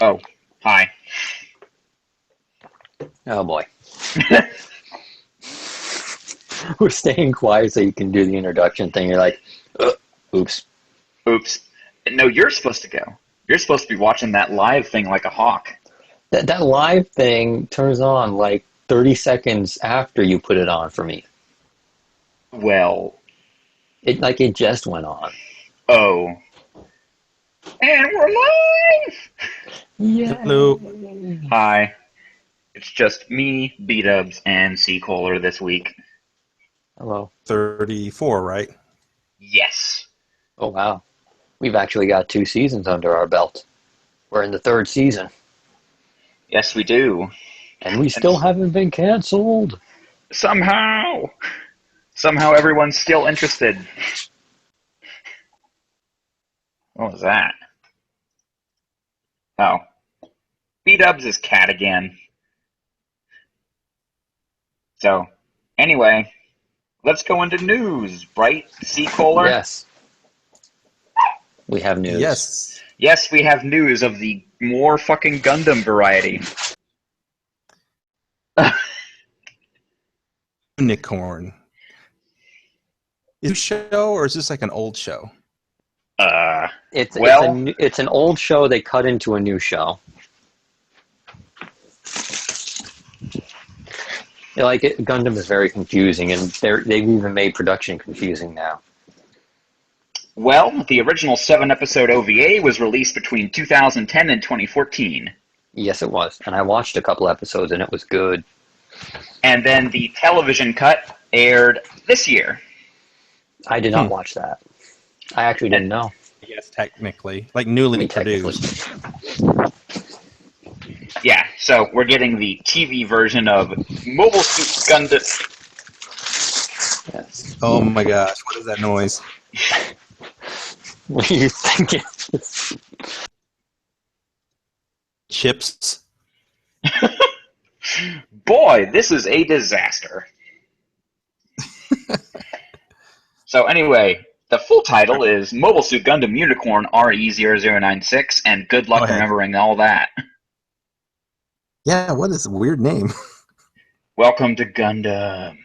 Oh, hi. Oh boy. We're staying quiet so you can do the introduction thing. You're like, oops. Oops. No, you're supposed to go. You're supposed to be watching that live thing like a hawk. That live thing turns on like 30 seconds after you put it on for me. Well, It just went on. oh. And we're live! Yeah. Hello. Hi. It's just me, B-Dubs, and C-Kohler this week. Hello. 34, right? Yes. Oh wow. We've actually got 2 seasons under our belt. We're in the 3rd season. Yes, we do. And we still haven't been canceled. Somehow everyone's still interested. What was that? Oh. B-Dubs is cat again. So, anyway, let's go into news, right, C-Kohler? Yes. We have news. Yes. Yes, we have news of the more fucking Gundam variety. Unicorn. Is it a show or is this like an old show? It's an old show they cut into a new show. Gundam is very confusing, and they've even made production confusing now. Well, the original 7-episode OVA was released between 2010 and 2014. Yes, it was, and I watched a couple episodes, and it was good. And then the television cut aired this year. I did not watch that. I actually didn't know. Yes, technically. Like newly produced. Yeah, so we're getting the TV version of Mobile Suit Gundam. Yes. Oh my gosh, what is that noise? What do you think? Chips? Boy, this is a disaster. So anyway, the full title is Mobile Suit Gundam Unicorn RE0096, and good luck remembering all that. Yeah, what is a weird name? Welcome to Gundam.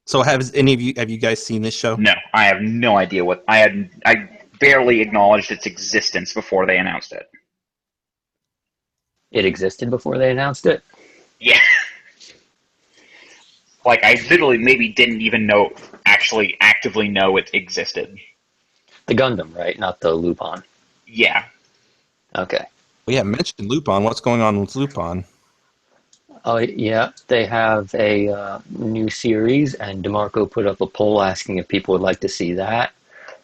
So have you guys seen this show? No, I have no idea what I barely acknowledged its existence before they announced it. It existed before they announced it? Yeah. Like, I literally maybe didn't even actually actively know it existed. The Gundam, right? Not the Lupin. Yeah. Okay. We haven't mentioned Lupin. What's going on with Lupin? Oh, yeah. They have a new series, and DeMarco put up a poll asking if people would like to see that.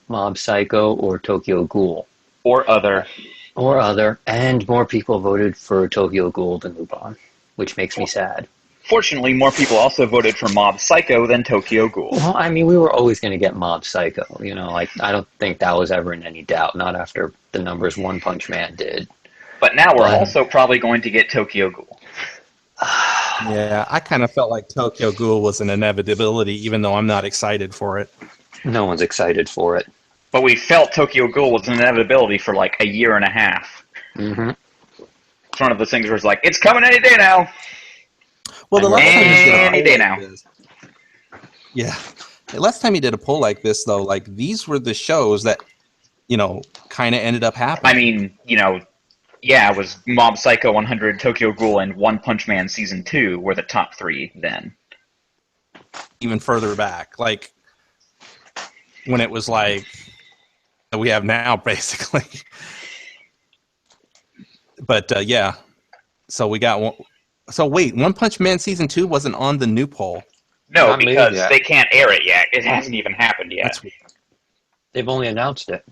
Mob Psycho or Tokyo Ghoul. Or other. Or other. And more people voted for Tokyo Ghoul than Lupin, which makes me sad. Fortunately, more people also voted for Mob Psycho than Tokyo Ghoul. Well, I mean, we were always going to get Mob Psycho. You know, like, I don't think that was ever in any doubt. Not after the numbers One Punch Man did. But now we're also probably going to get Tokyo Ghoul. Yeah, I kind of felt like Tokyo Ghoul was an inevitability, even though I'm not excited for it. No one's excited for it. But we felt Tokyo Ghoul was an inevitability for like a year and a half. Mm-hmm. It's one of those things where it's like, it's coming any day now. Well, the last time you did a any day now. Yeah. The last time you did a poll like this, though, like, these were the shows that, you know, kind of ended up happening. I mean, you know, yeah, it was Mob Psycho 100, Tokyo Ghoul, and One Punch Man Season 2 were the top 3 then. Even further back. Like, when it was like, we have now, basically. But, yeah. So we got one. So wait, One Punch Man Season 2 wasn't on the new poll? No, Not because yet. they can't air it yet. It hasn't even happened yet. That's weird. They've only announced it.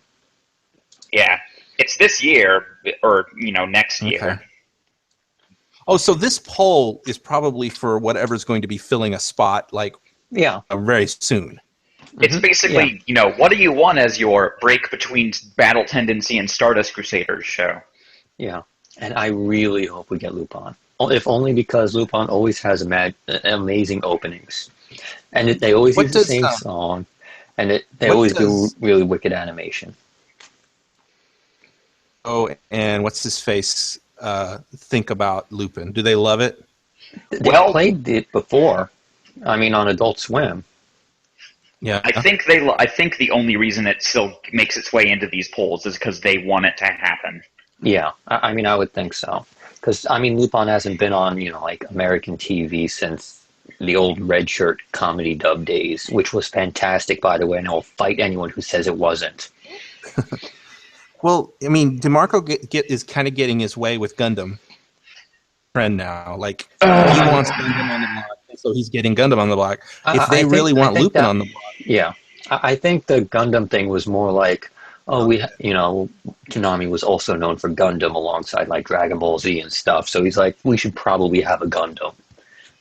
Yeah. It's this year, or, you know, next year. Okay. Oh, so this poll is probably for whatever's going to be filling a spot, like, very soon. It's basically, you know, what do you want as your break between Battle Tendency and Stardust Crusaders show? Yeah, and I really hope we get Lupin. If only because Lupin always has amazing openings. And they always use the same song, and they always do really wicked animation. and what's his face think about Lupin? Do they love it? They played it before. I mean, on Adult Swim. Yeah, I think the only reason it still makes its way into these polls is because they want it to happen. Yeah, I mean, I would think so. Because, I mean, Lupin hasn't been on, like American TV since the old Red Shirt comedy dub days, which was fantastic, by the way, and I'll fight anyone who says it wasn't. Well, I mean, DeMarco is kind of getting his way with Gundam trend now. Like, he wants Gundam on the block, so he's getting Gundam on the block. If they really want Lupin on the block. Yeah. I think the Gundam thing was more like, Toonami was also known for Gundam alongside, like, Dragon Ball Z and stuff, so he's like, we should probably have a Gundam.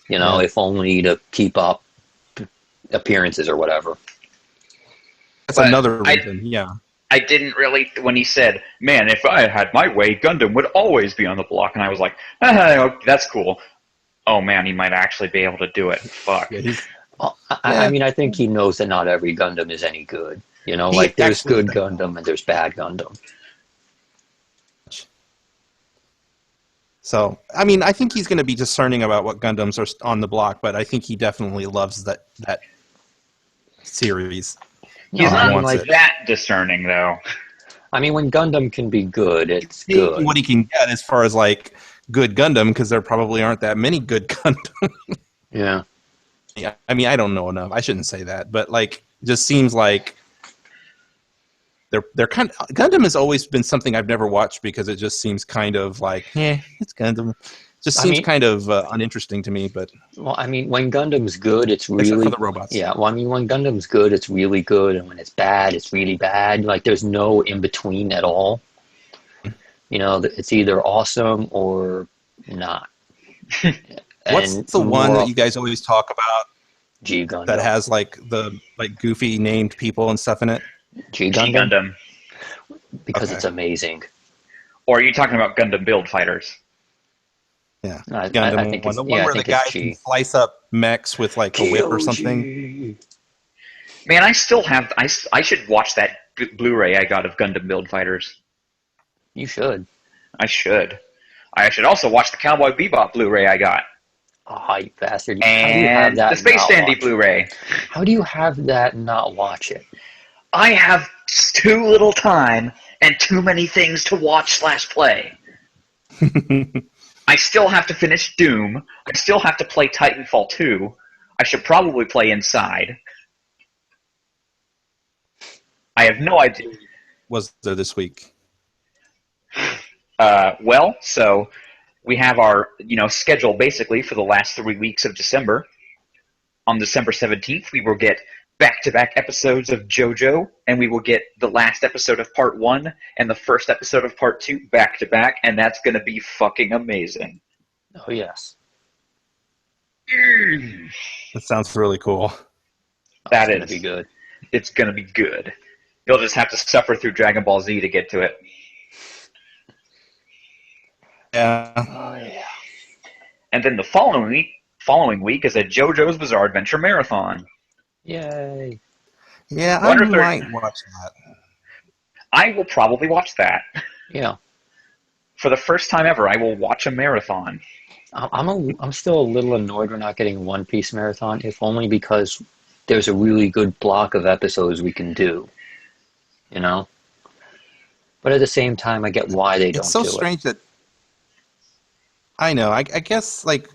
If only to keep up appearances or whatever. That's another reason, yeah. I didn't really, when he said, man, if I had my way, Gundam would always be on the block. And I was like, that's cool. Oh, man, he might actually be able to do it. Fuck. Yeah, well, I mean, I think he knows that not every Gundam is any good. Like there's good Gundam and there's bad Gundam. So, I mean, I think he's going to be discerning about what Gundams are on the block, but I think he definitely loves that series. He's not like that discerning, though. I mean, when Gundam can be good, it's good. What he can get as far as, like, good Gundam, because there probably aren't that many good Gundam. Yeah. Yeah, I mean, I don't know enough. I shouldn't say that, but, like, it just seems like they're kind of... Gundam has always been something I've never watched because it just seems kind of like, it's Gundam. Just seems kind of uninteresting to me, but... Well, I mean, when Gundam's good, it's really... Except for the robots. Yeah, well, I mean, when Gundam's good, it's really good, and when it's bad, it's really bad. Like, there's no in-between at all. It's either awesome or not. What's the one that you guys always talk about? G Gundam. That has, like, the goofy named people and stuff in it? G Gundam? Because it's amazing. Or are you talking about Gundam Build Fighters? Yeah, Gundam I think the one where the guy can slice up mechs with like a whip or something. Man, I still have. I should watch that Blu-ray I got of Gundam Build Fighters. You should. I should. I should also watch the Cowboy Bebop Blu-ray I got. Oh, you bastard! And how do you have that the Space Dandy Blu-ray. How do you have that and not watch it? I have too little time and too many things to watch/play. I still have to finish Doom. I still have to play Titanfall 2. I should probably play Inside. I have no idea. Was there this week? So we have our schedule basically for the last 3 weeks of December. On December 17th, we will get back-to-back episodes of JoJo, and we will get the last episode of Part 1 and the first episode of Part 2 back-to-back, and that's going to be fucking amazing. Oh, yes. That sounds really cool. That is. It's going to be good. It's going to be good. You'll just have to suffer through Dragon Ball Z to get to it. Yeah. Oh, yeah. And then the following week is a JoJo's Bizarre Adventure Marathon. Yay. Yeah, I might watch that. I will probably watch that. Yeah. For the first time ever, I will watch a marathon. I'm still a little annoyed we're not getting One Piece Marathon, if only because there's a really good block of episodes we can do. But at the same time, I get why they don't do it. It's so strange that... I know. I guess, like,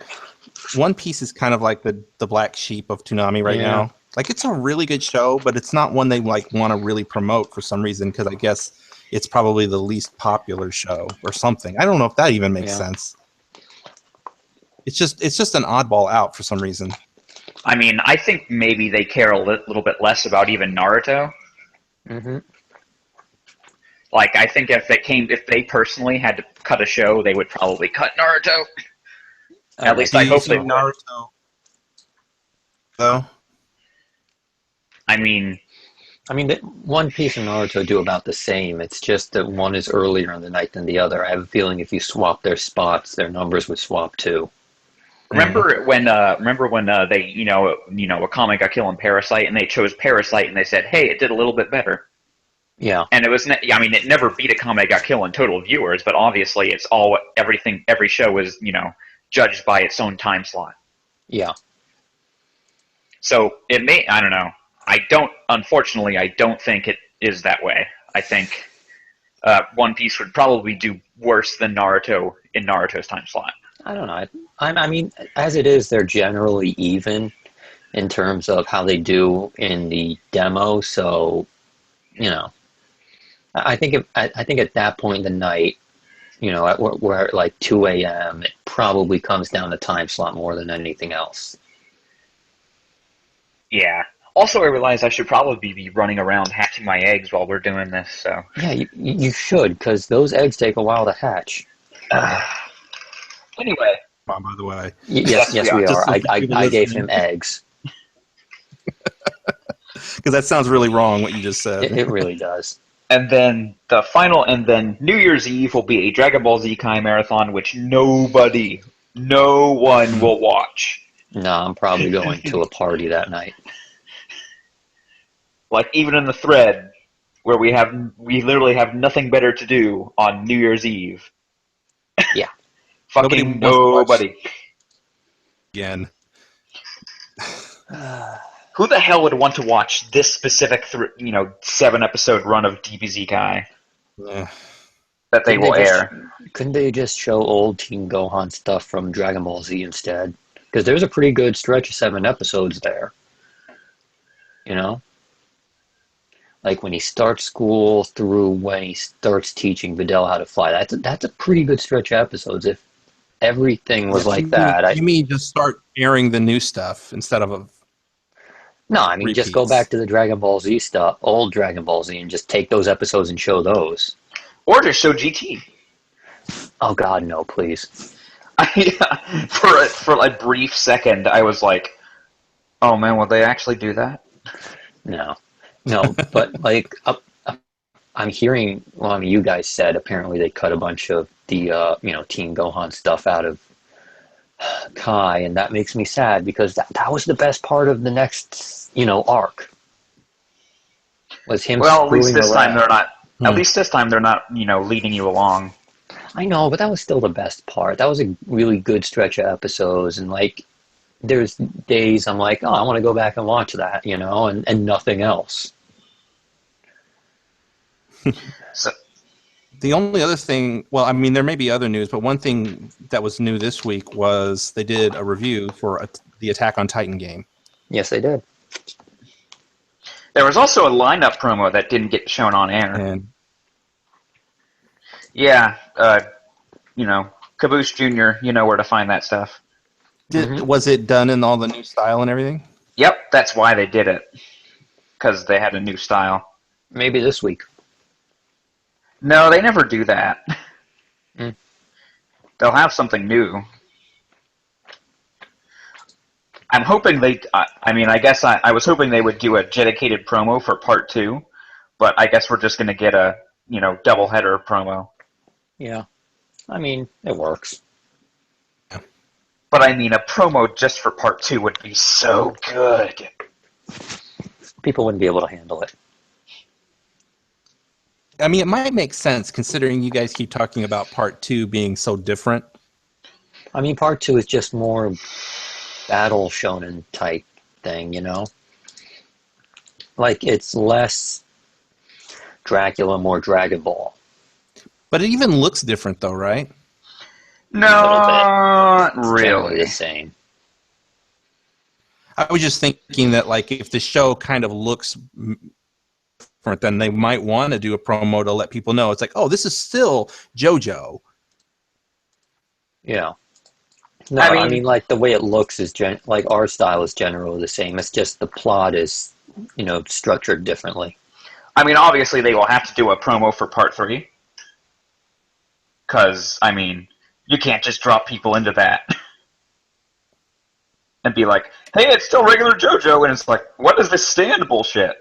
One Piece is kind of like the black sheep of Toonami right now. Like, it's a really good show, but it's not one they like want to really promote for some reason, because I guess it's probably the least popular show or something. I don't know if that even makes sense. It's just an oddball out for some reason. I mean, I think maybe they care a little bit less about even Naruto. Mm-hmm. Like, I think if they personally had to cut a show, they would probably cut Naruto. At least I hope they would. Naruto, though? I mean, One Piece and Naruto do about the same. It's just that one is earlier in the night than the other. I have a feeling if you swap their spots, their numbers would swap too. Remember when they Akame got killed in Parasite, and they chose Parasite, and they said, "Hey, it did a little bit better." Yeah. And it was, I mean, it never beat Akame ga Kill in total viewers, but obviously it's all, everything, every show is, judged by its own time slot. Yeah. So it may, I don't know. Unfortunately, I don't think it is that way. I think One Piece would probably do worse than Naruto in Naruto's time slot. I don't know. I mean, as it is, they're generally even in terms of how they do in the demo. So, I think I think at that point in the night, we're at like 2 a.m. It probably comes down to time slot more than anything else. Yeah. Also, I realized I should probably be running around hatching my eggs while we're doing this. So Yeah, you should, because those eggs take a while to hatch. Anyway, Mom, by the way. Yes, we Just are. so people I gave listening. him eggs. Because that sounds really wrong, what you just said. It really does. and then New Year's Eve will be a Dragon Ball Z Kai marathon, which no one will watch. No, I'm probably going to a party that night. Like, even in the thread, where we literally have nothing better to do on New Year's Eve. Yeah. Fucking nobody. Again. Who the hell would want to watch this specific, 7-episode run of DBZ Kai Yeah. that they will air? Couldn't they just show old Teen Gohan stuff from Dragon Ball Z instead? Because there's a pretty good stretch of 7 episodes there. Like when he starts school through when he starts teaching Videl how to fly. That's a pretty good stretch of episodes. If everything was like that. You mean just start airing the new stuff instead of No, I mean, just go repeats. back to the Dragon Ball Z stuff, old Dragon Ball Z, and just take those episodes and show those. Or just show GT. Oh God, no, please. For a brief second, I was like, "Oh man, will they actually do that?" No, but like, I'm hearing. Well, I mean, you guys said apparently they cut a bunch of the Teen Gohan stuff out of Kai, and that makes me sad because that was the best part of the next arc. Was him? Well, at least this time around. they're not. At least this time they're not, leading you along. I know, but that was still the best part. That was a really good stretch of episodes, and like, there's days I'm like, oh, I want to go back and watch that, and nothing else. So, The only other thing, well, I mean, there may be other news, but one thing that was new this week was they did a review for the Attack on Titan game. Yes, they did. there was also a lineup promo that didn't get shown on air. And Yeah, Caboose Jr., you know where to find that stuff. was it done in all the new style and everything? Yep, that's why they did it. Because they had a new style. Maybe this week. No, they never do that. Mm. They'll have something new. I'm hoping I was hoping they would do a dedicated promo for part 2, but I guess we're just going to get a, double-header promo. Yeah. I mean, it works. But I mean, a promo just for part 2 would be so good. People wouldn't be able to handle it. I mean, it might make sense considering you guys keep talking about part 2 being so different. I mean, part 2 is just more battle shonen type thing, Like, it's less Dracula, more Dragon Ball. But it even looks different, though, right? Not It's really. generally the same. I was just thinking that, like, if the show kind of looks different, then they might want to do a promo to let people know. It's like, oh, this is still JoJo. Yeah. No, I mean, like, the way it looks is, like, our style is generally the same. It's just the plot is, structured differently. I mean, obviously they will have to do a promo for part 3. Because, I mean, you can't just drop people into that. And be like, hey, it's still regular JoJo, and it's like, what is this stand bullshit?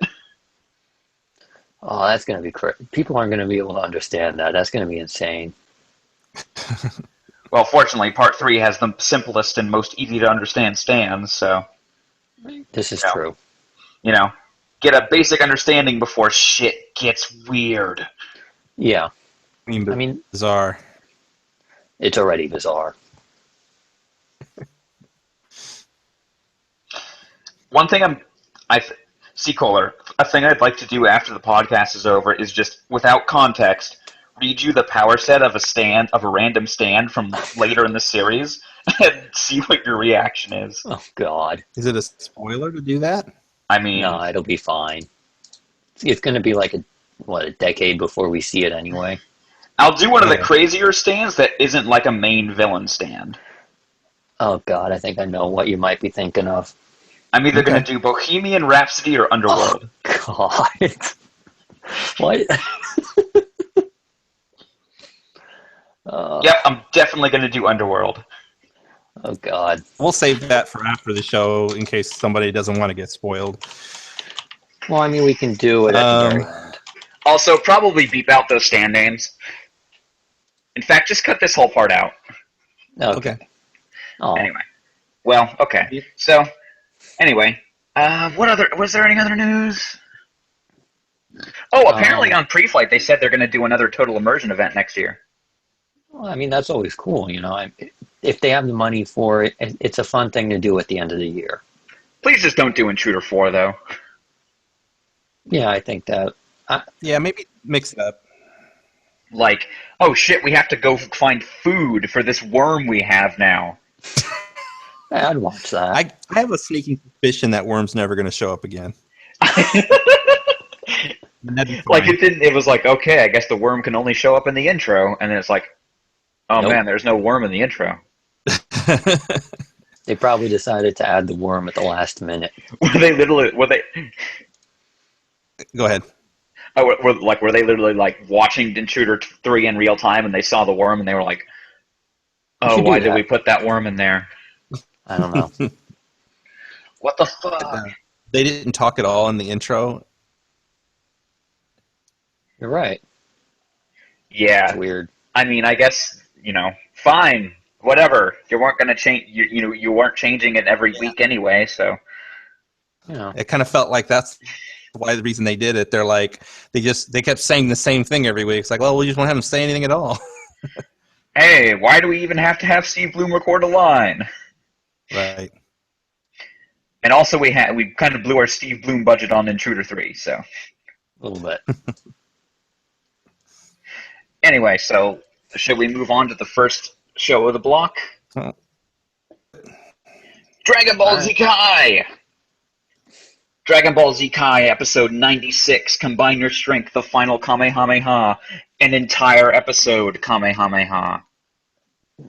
Oh, that's going to be crazy. People aren't going to be able to understand that. That's going to be insane. Well, fortunately, part 3 has the simplest and most easy to understand stands, so... This is true. Get a basic understanding before shit gets weird. Yeah. I mean, bizarre. It's already bizarre. One thing Kohler, a thing I'd like to do after the podcast is over is just, without context, read you the power set of a random stand from later in the series and see what your reaction is. Oh, God. Is it a spoiler to do that? I mean... No, it'll be fine. It's going to be like a decade before we see it anyway. I'll do one of the crazier stands that isn't like a main villain stand. Oh, God, I think I know what you might be thinking of. I'm either going to do Bohemian Rhapsody or Underworld. Oh, God. What? Yep, I'm definitely going to do Underworld. Oh, God. We'll save that for after the show in case somebody doesn't want to get spoiled. Well, I mean, we can do it at the very end. Also, probably beep out those stand names. In fact, just cut this whole part out. Okay. Oh. Anyway. Well, okay. So, anyway. Was there any other news? Oh, apparently on Pre-Flight they said they're going to do another Total Immersion event next year. Well, I mean, that's always cool, you know. If they have the money for it, it's a fun thing to do at the end of the year. Please just don't do Intruder 4, though. Yeah, I think that... Yeah, maybe mix it up. Like, oh shit, we have to go find food for this worm we have now. I'd watch that. I have a sneaking suspicion that worm's never going to show up again. Like it was like, okay, I guess the worm can only show up in the intro, and then it's like, oh man, there's no worm in the intro. They probably decided to add the worm at the last minute. Were they? Go ahead. Oh, were they literally like watching Intruder 3 in real time, and they saw the worm, and they were like, oh, why did we put that worm in there? I don't know. What the fuck? They didn't talk at all in the intro. You're right. Yeah. It's weird. I mean, I guess, fine, whatever. You weren't going to change. You weren't changing it every week anyway, so. It kind of felt like that's why the reason they did it. They're like they kept saying the same thing every week. It's like, well, we just won't have them say anything at all. Hey, why do we even have to have Steve Bloom record a line? Right. And also, we kind of blew our Steve Bloom budget on Intruder 3, so. A little bit. Anyway, so should we move on to the first show of the block? Dragon Ball Z Kai! Dragon Ball Z Kai, episode 96, Combine Your Strength, the final Kamehameha, an entire episode Kamehameha.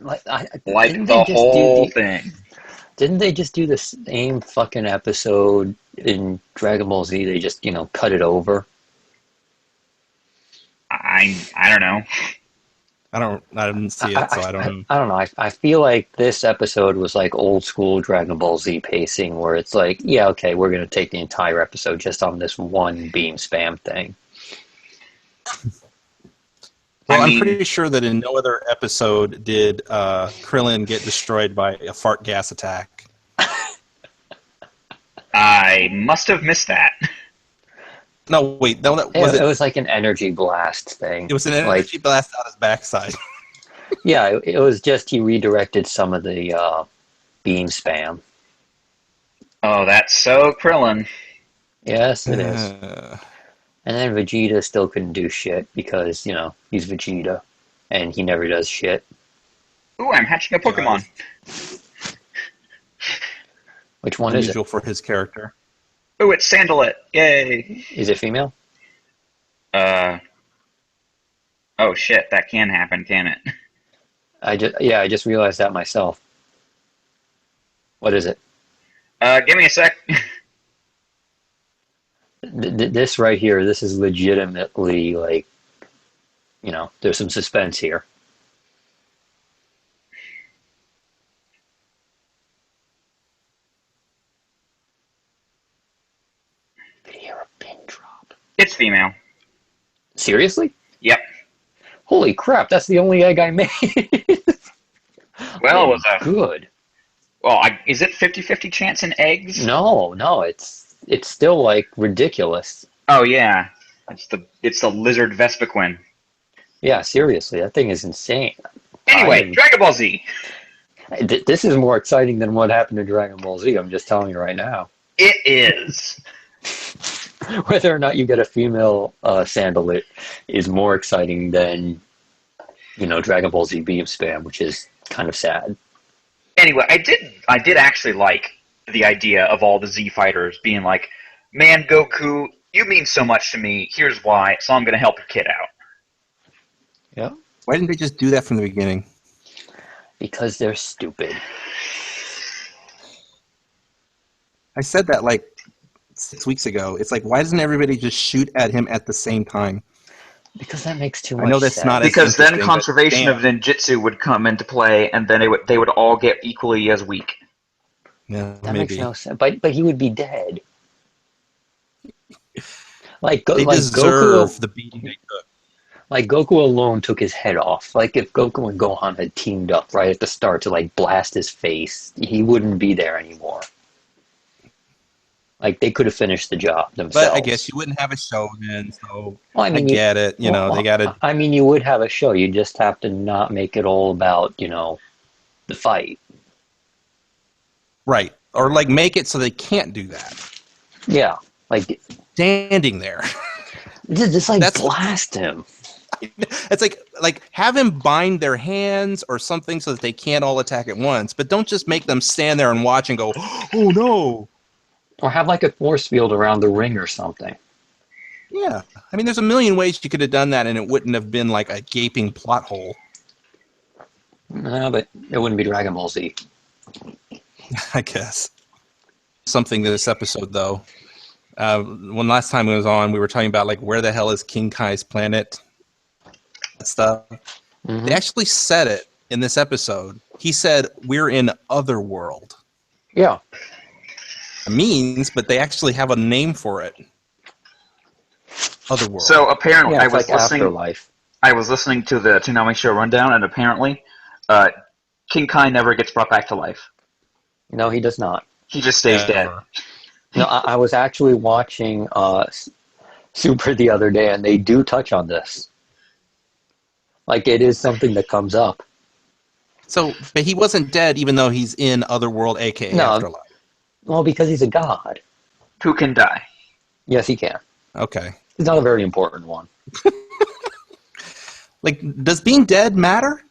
Like the whole thing. Didn't they just do the same fucking episode in Dragon Ball Z? They just, cut it over? I don't know. I didn't see it, so I don't know. I don't know. I feel like this episode was like old school Dragon Ball Z pacing, where it's like, yeah, okay, we're going to take the entire episode just on this one beam spam thing. Well, I'm pretty sure that in no other episode did Krillin get destroyed by a fart gas attack. I must have missed that. No, wait. No, it was like an energy blast thing. It was an energy blast out his backside. Yeah, it was just he redirected some of the beam spam. Oh, that's so Krillin. Yes, it is. And then Vegeta still couldn't do shit because, he's Vegeta. And he never does shit. Ooh, I'm hatching a Pokemon. Which one is it? Unusual for his character. Ooh, it's Sandalet. Yay. Is it female? Oh shit, that can happen, can it? I just realized that myself. What is it? Give me a sec. This right here, this is legitimately like, there's some suspense here. Could hear a pin drop. It's female. Seriously? Yep. Holy crap, that's the only egg I made. Well, it was good. Well, is it 50-50 chance in eggs? No, it's still like ridiculous. Oh yeah. It's the lizard Vespiquen. Yeah, seriously, that thing is insane. Anyway, Dragon Ball Z. This is more exciting than what happened to Dragon Ball Z. I'm just telling you right now. It is. Whether or not you get a female Sandalite is more exciting than, Dragon Ball Z Beam Spam, which is kind of sad. Anyway, I did actually like the idea of all the Z fighters being like, man, Goku, you mean so much to me. Here's why. So I'm going to help your kid out. Yeah. Why didn't they just do that from the beginning? Because they're stupid. I said that like 6 weeks ago. It's like, why doesn't everybody just shoot at him at the same time? Because that makes too much I know that's sense. not because then but conservation of ninjutsu would come into play, and then they would all get equally as weak. Yeah, that maybe. makes no sense. But he would be dead. Like They deserve Goku, the beating they took. like Goku alone took his head off. Like if Goku and Gohan had teamed up right at the start to like blast his face, he wouldn't be there anymore. Like they could have finished the job themselves. But I guess you wouldn't have a show then, so Well, I get it. They got to. I mean, you would have a show. You just have to not make it all about, the fight. Right. Or like make it so they can't do that. Yeah. Like Standing there. just like blast him. It's like have him bind their hands or something so that they can't all attack at once. But don't just make them stand there and watch and go, oh no. Or have like a force field around the ring or something. Yeah. I mean, there's a million ways you could have done that and it wouldn't have been like a gaping plot hole. No, but it wouldn't be Dragon Ball Z. I guess. Something to this episode, though. When last time it was on, we were talking about like where the hell is King Kai's planet? That stuff. Mm-hmm. They actually said it in this episode. He said, we're in Otherworld. Yeah. It means, but they actually have a name for it. Otherworld. So apparently, I was listening. Afterlife. I was listening to the Toonami Show rundown, and apparently, King Kai never gets brought back to life. No, he does not. He just stays dead. No, I was actually watching Super the other day, and they do touch on this. Like, it is something that comes up. So, but he wasn't dead, even though he's in Otherworld, a.k.a. Afterlife. Well, because he's a god. Who can die? Yes, he can. Okay. He's not a very important one. Like, does being dead matter?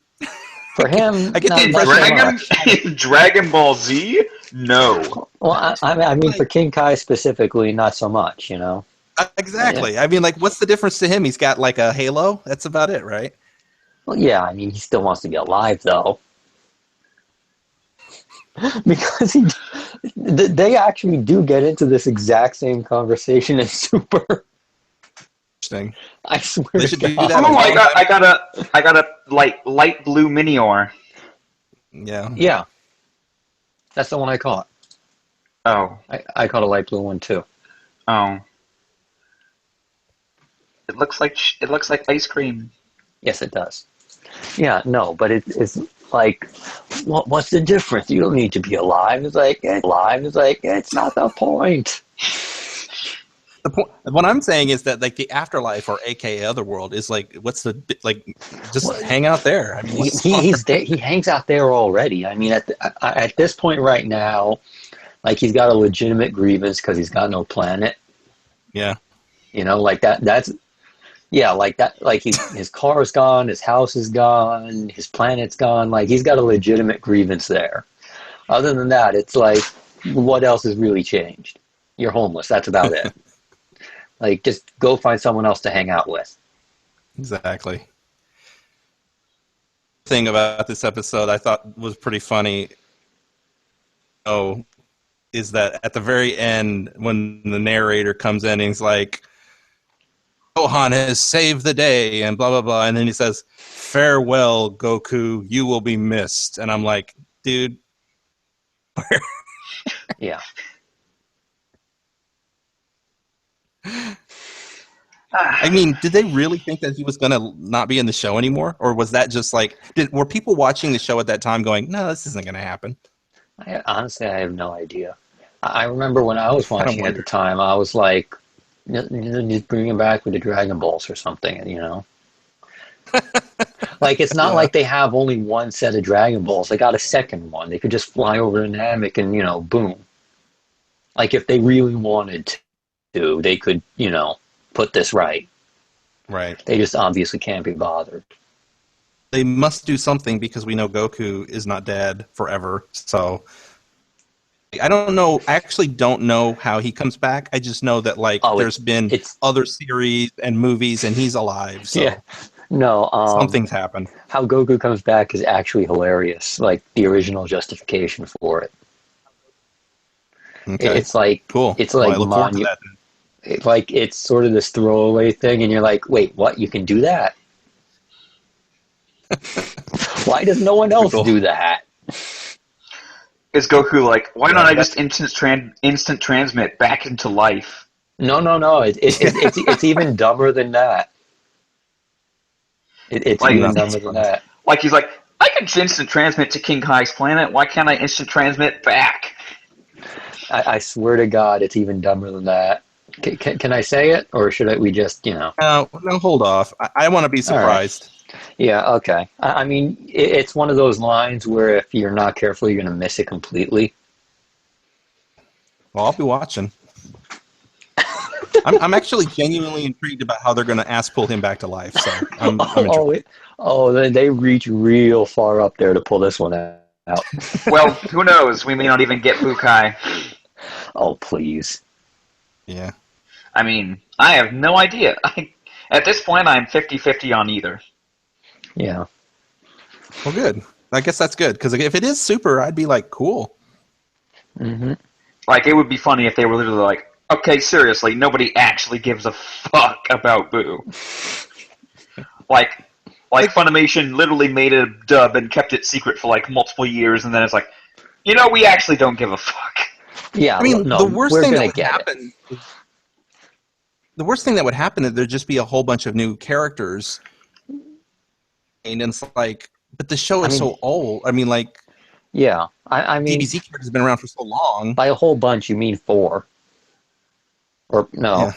For him, I get the impression Dragon Ball Z? No. Well, I mean, for King Kai specifically, not so much, Exactly. Yeah. I mean, like, what's the difference to him? He's got, like, a halo? That's about it, right? Well, yeah, I mean, he still wants to be alive, though. Because they actually do get into this exact same conversation in Super. Interesting. I swear they to God. God. Oh, I got a light blue Minior. Yeah. Yeah. That's the one I caught. Oh. I caught a light blue one too. Oh. It looks like ice cream. Yes, it does. Yeah, no, but it's like, what's the difference? You don't need to be alive. It's like, it's not the point. The point. What I'm saying is that like the afterlife or AKA Otherworld is like, what's the like? Just hang out there. I mean, he's there. He hangs out there already. I mean, at this point right now, like he's got a legitimate grievance because he's got no planet. Yeah. Like that. That's. Yeah, like that. Like his car's gone, his house is gone, his planet's gone. Like he's got a legitimate grievance there. Other than that, it's like, what else has really changed? You're homeless. That's about it. Like, just go find someone else to hang out with. Exactly. Thing about this episode I thought was pretty funny. Is that at the very end when the narrator comes in and he's like, Gohan has saved the day and blah, blah, blah. And then he says, farewell, Goku, you will be missed. And I'm like, dude. Yeah. I mean, did they really think that he was going to not be in the show anymore? Or was that just like, were people watching the show at that time going, no, this isn't going to happen? Honestly, I have no idea. I remember when I was watching at the time, I was like, Just bring him back with the Dragon Balls or something, you know? Like, it's not Yeah. like they have only one set of Dragon Balls. They got a second one. They could just fly over to Namek and, boom. Like, if they really wanted to, they could, put this right. Right. They just obviously can't be bothered. They must do something because we know Goku is not dead forever. So I don't know. I actually don't know how he comes back. I just know that there's been other series and movies, and he's alive. So yeah. No, something's happened. how Goku comes back is actually hilarious. Like the original justification for it. Okay. It's like Cool. It's well, like I look forward to that. it's sort of this throwaway thing, and you're like, wait, what? You can do that? Why does no one else do that? Is Goku like, why don't I just instant transmit back into life? No. It's even dumber than that. It's Like, even dumber than that. Like he's like, I can instant transmit to King Kai's planet. Why can't I instant transmit back? I swear to God, it's even dumber than that. Can I say it, or should we just, No, hold off. I want to be surprised. Right. Yeah, okay. I mean, it's one of those lines where if you're not careful, you're going to miss it completely. Well, I'll be watching. I'm actually genuinely intrigued about how they're going to pull him back to life. So I'm they reach real far up there to pull this one out. Well, who knows? We may not even get Bukai. Oh, please. Yeah. I mean, I have no idea. At this point, I'm 50-50 on either. Yeah. Well, good. I guess that's good, because if it is Super, I'd be like, cool. Mm-hmm. Like, it would be funny if they were literally like, okay, seriously, nobody actually gives a fuck about Boo. Like Funimation literally made a dub and kept it secret for like multiple years, and then it's like, we actually don't give a fuck. Yeah, I mean, no, the worst thing that would happen. The worst thing that would happen is there'd just be a whole bunch of new characters, and it's like, but the show is so old. I mean, like, yeah, I mean, DBZ characters have been around for so long. By a whole bunch, you mean 4? Or no? Yeah.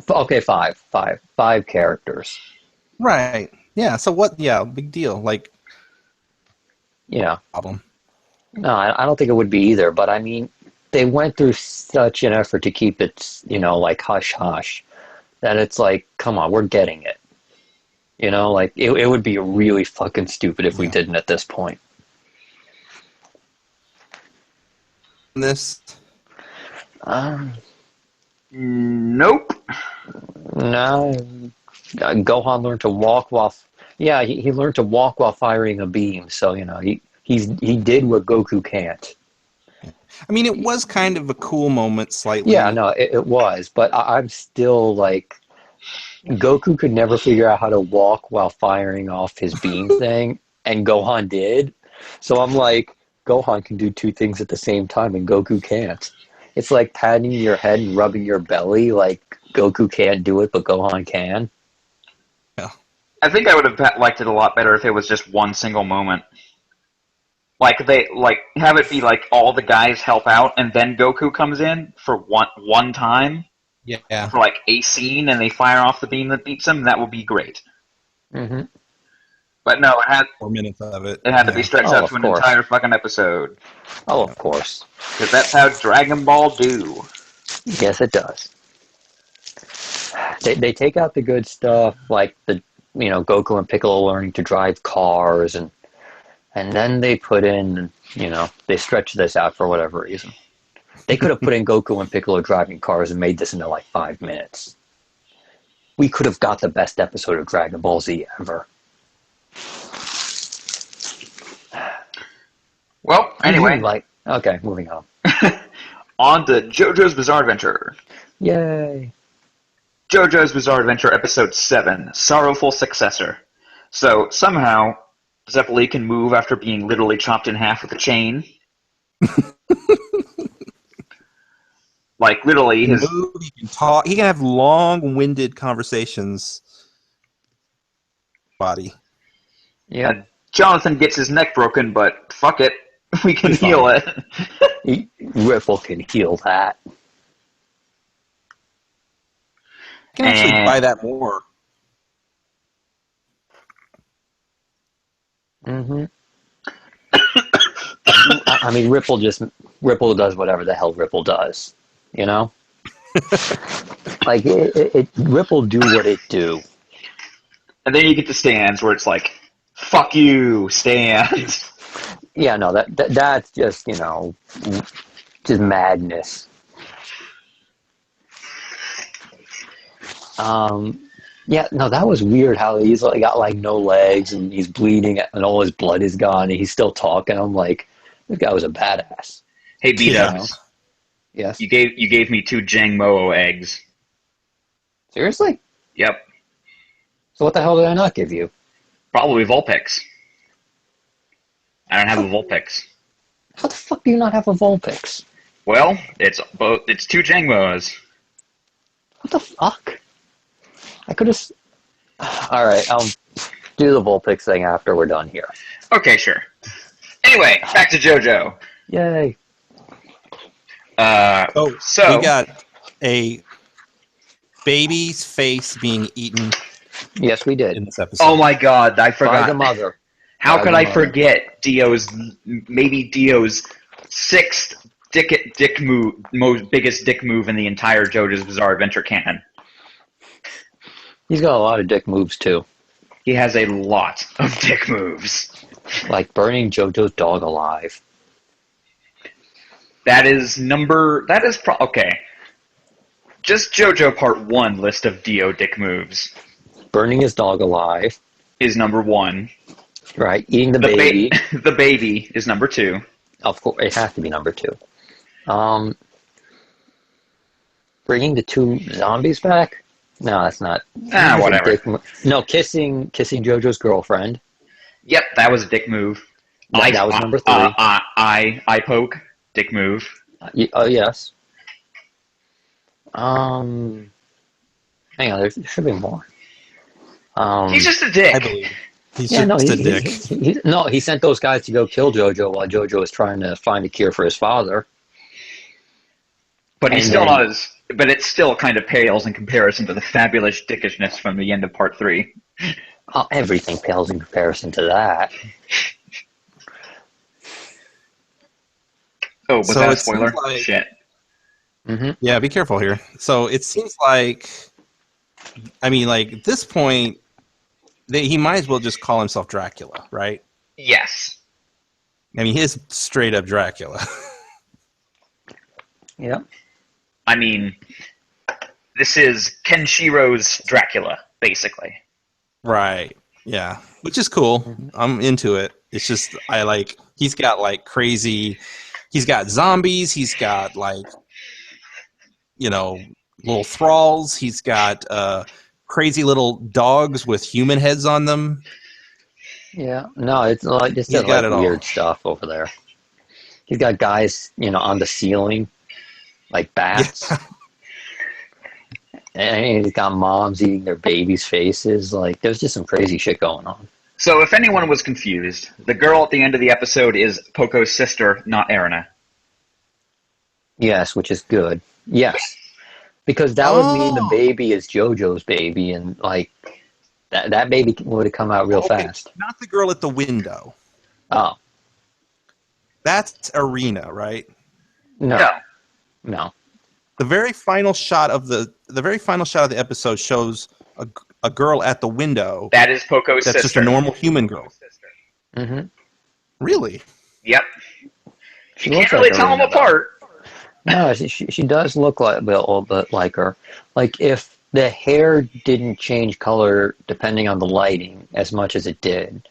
Okay, 5 characters. Right. Yeah. So what? Yeah. Big deal. Like. Yeah. Problem. No, I don't think it would be either. But I mean, they went through such an effort to keep it, like hush hush, that it's like, come on, we're getting it. Like it would be really fucking stupid if we didn't at this point. This. Nope. No. Gohan learned to walk while. Yeah, he learned to walk while firing a beam. So he did what Goku can't. I mean, it was kind of a cool moment, slightly. Yeah, no, it was, but I'm still like, Goku could never figure out how to walk while firing off his beam thing, and Gohan did. So I'm like, Gohan can do 2 things at the same time, and Goku can't. It's like patting your head and rubbing your belly. Like Goku can't do it, but Gohan can. Yeah. I think I would have liked it a lot better if it was just one single moment. Like have it be like all the guys help out and then Goku comes in for one time. Yeah. For like a scene and they fire off the beam that beats him. That would be great. Mm-hmm. But no, it had 4 minutes of it. It had to be stretched out to an entire fucking episode. Oh, of course. Because that's how Dragon Ball do. Yes, it does. They take out the good stuff, like the Goku and Piccolo learning to drive cars, and then they put in they stretch this out for whatever reason. They could have put in Goku and Piccolo driving cars and made this into like 5 minutes. We could have got the best episode of Dragon Ball Z ever. Well, anyway. Okay, moving on. On to JoJo's Bizarre Adventure. Yay. JoJo's Bizarre Adventure Episode 7, Sorrowful Successor. So, somehow, Zeppeli can move after being literally chopped in half with a chain. Like, literally, he can talk. He can have long-winded conversations. Body. Yeah. Jonathan gets his neck broken, but fuck it. We can heal it. Riffle can heal that. can actually buy that more. Mm-hmm. I mean, Ripple does whatever the hell Ripple does, you know? Like, Ripple do what it do. And then you get the stands where it's like, fuck you, stands. Yeah, no, that's just, you know, just madness. Yeah, no, that was weird how he's like got like no legs and he's bleeding and all his blood is gone and he's still talking. I'm like, this guy was a badass. Hey, B-Dubs, know? Yes. you gave me 2 Jang Moo eggs. Seriously? Yep. So what the hell did I not give you? Probably Vulpix. I don't have a Vulpix. How the fuck do you not have a Vulpix? Well, it's 2 Jang Moos. What the fuck? I could have. All right, I'll do the Vulpix thing after we're done here. Okay, sure. Anyway, back to JoJo. Yay! So we got a baby's face being eaten Yes, we did. in this episode. Oh my god, I forgot. By the mother. How By could the I mother. forget Dio's 6th dick move, most biggest dick move in the entire JoJo's Bizarre Adventure canon? He's got a lot of dick moves too, He has a lot of dick moves. like burning JoJo's dog alive. Okay. Just JoJo Part 1 list of Dio dick moves Burning his dog alive. is number 1. Right, eating the baby. The baby is number 2. Of course, it has to be number 2. Bringing the 2 zombies back? No, that's not. Whatever. No, kissing JoJo's girlfriend. Yep, that was a dick move. That was number 3. I poke, dick move. Oh yes. Hang on, there should be more. He's just a dick. I believe. He's Yeah, just no, a dick. he sent those guys to go kill JoJo while JoJo was trying to find a cure for his father. But he's And still then- not as. But it still kind of pales in comparison to the fabulous dickishness from the end of Part 3. Oh, everything pales in comparison to that. Oh, was So that a it seems spoiler? like- Shit. Mm-hmm. Yeah, be careful here. So it seems like, I mean, like at this point, he might as well just call himself Dracula, right? Yes. I mean, he is straight up Dracula. Yep. I mean, this is Kenshiro's Dracula, basically. Right. Yeah. Which is cool. I'm into it. It's just he's got like crazy, he's got zombies, he's got like, you know, little thralls, he's got crazy little dogs with human heads on them. Yeah. No, it's like just He's like got it all. weird stuff over there. He's got guys, on the ceiling, like bats. Yeah. And he's got moms eating their babies' faces. Like, there's just some crazy shit going on. So, if anyone was confused, the girl at the end of the episode is Poco's sister, not Erina. Yes, which is good. Yes. Because that would mean the Oh. baby is JoJo's baby, and, like, that baby would have come out real Okay, fast. not the girl at the window. Oh, That's Arena, right? no. No. The very final shot of the episode shows a girl at the window. That is Poco's That's sister. just a normal human girl. Mm-hmm. Really? Yep. She You looks can't really like tell them Arina, though. apart. No, she does look like a little bit like her. Like, if the hair didn't change color depending on the lighting as much as it did.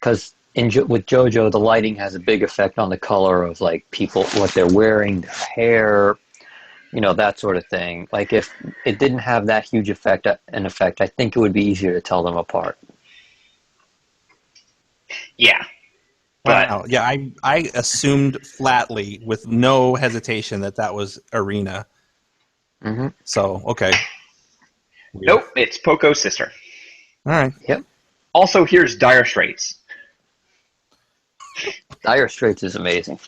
Because with JoJo, the lighting has a big effect on the color of, like, people, what they're wearing, their hair, that sort of thing. Like, if it didn't have that huge effect, I think it would be easier to tell them apart. Yeah. But Wow. Yeah, I assumed flatly, with no hesitation, that was Arena. Mm-hmm. So, okay. Weird. nope, it's Poco's sister. All right. Yep. Also, here's Dire Straits. Dire Straits is amazing.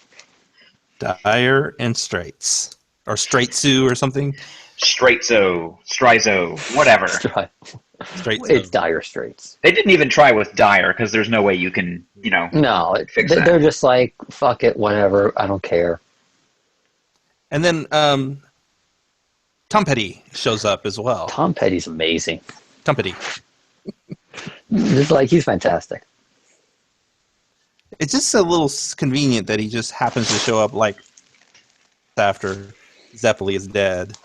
Dire and Straits. Or Straitsu or something. Strizo, whatever. Straight It's Dire Straits. They didn't even try with Dire because there's no way you can, No, fix that. they're just like, fuck it, whatever, I don't care. And then Tom Petty shows up as well. Tom Petty's amazing. Tom Petty. Just like, he's fantastic. It's just a little convenient that he just happens to show up like after Zeppeli is dead.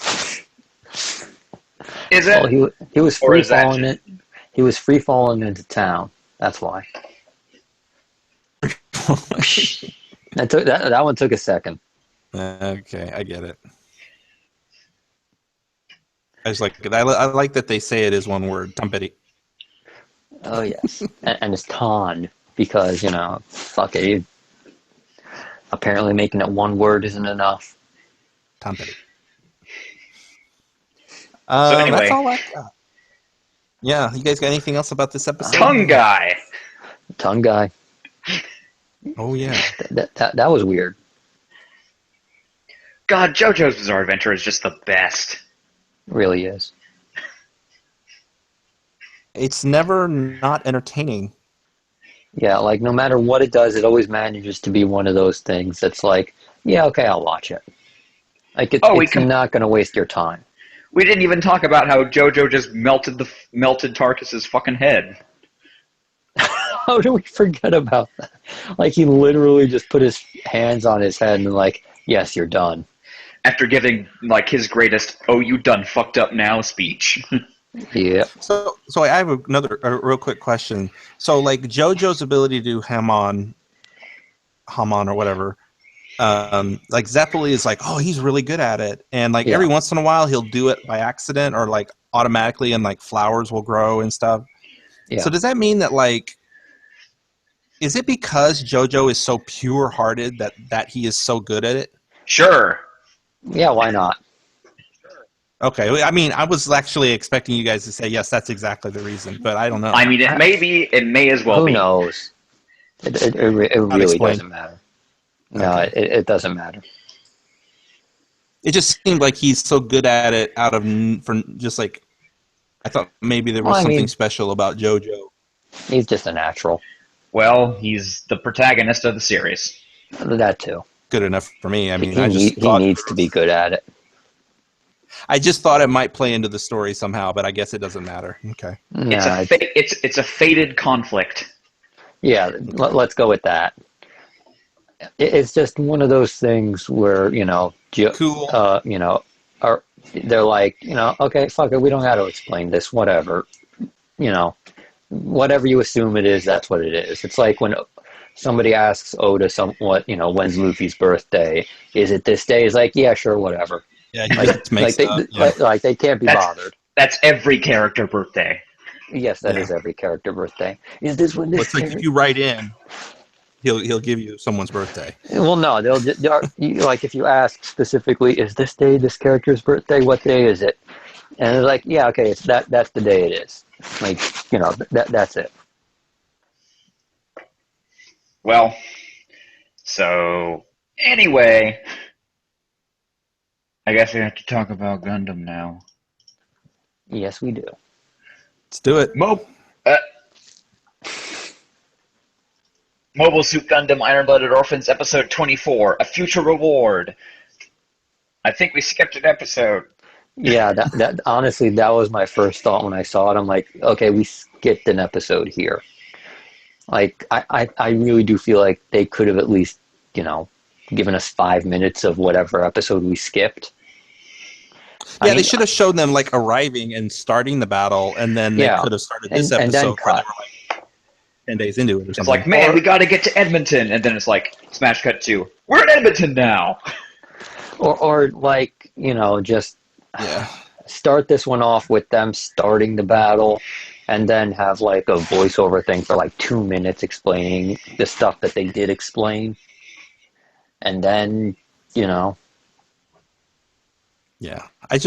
Is it? Well, he was Or free is that falling just- it. He was free falling into town. That's why. That one took a second. Okay, I get it. I like that they say it is one word, Tom Petty. Oh yes, and it's Ton because fuck it. Apparently, making it one word isn't enough. Tom Petty. So anyway. That's all I got. Yeah, you guys got anything else about this episode? Tongue guy. Tongue guy. Oh yeah. That was weird. God, JoJo's Bizarre Adventure is just the best. It really is. It's never not entertaining. Yeah, like no matter what it does, it always manages to be one of those things that's like, yeah, okay, I'll watch it. Like it's not going to waste your time. We didn't even talk about how JoJo just melted Tarkus's fucking head. How do we forget about that? Like he literally just put his hands on his head and like, yes, you're done. After giving like his greatest "Oh, you done fucked up now" speech. Yeah. So I have a real quick question. So like JoJo's ability to do Hamon or whatever, like Zeppeli is like, oh, he's really good at it, and like every once in a while he'll do it by accident or like automatically, and like flowers will grow and stuff. Yeah. So does that mean that like, is it because JoJo is so pure-hearted that he is so good at it? Sure. Yeah, why not? Okay, I mean, I was actually expecting you guys to say yes. That's exactly the reason, but I don't know. I mean, it may as well be. Who knows? It really doesn't matter. No, okay. It doesn't matter. It just seemed like he's so good at it for just like, I thought maybe there was something special about JoJo. He's just a natural. Well, he's the protagonist of the series. That too. Good enough for me. I mean, he needs to be good at it. I just thought it might play into the story somehow, but I guess it doesn't matter. Okay. It's a fated conflict. Yeah, let's go with that. It's just one of those things where cool. They're like, okay, fuck it, we don't got to explain this, whatever. Whatever you assume it is, that's what it is. It's like when somebody asks Oda when's Luffy's birthday? Is it this day? It's like, yeah, sure, whatever. Yeah, like they can't be bothered. That's every character birthday. Yes, that is every character birthday. Is this when this? It's like if you write in, he'll give you someone's birthday. Well, no, like if you ask specifically, is this day this character's birthday? What day is it? And they're like, yeah, okay, it's that's the day it is. Like, that's it. Well, so anyway, I guess we have to talk about Gundam now. Yes, we do. Let's do it. Mobile Suit Gundam Iron-Blooded Orphans, Episode 24, A Future Reward. I think we skipped an episode. Yeah, that honestly, that was my first thought when I saw it. I'm like, okay, we skipped an episode here. Like, I really do feel like they could have at least, given us 5 minutes of whatever episode we skipped. Yeah, they should have shown them like arriving and starting the battle, and then they could have started this episode. And then cut. They were like 10 days into it or something. It's like, man, we got to get to Edmonton, and then it's like smash cut to, we're in Edmonton now. Or like, just start this one off with them starting the battle, and then have like a voiceover thing for like 2 minutes explaining the stuff that they did explain, and then Yeah, I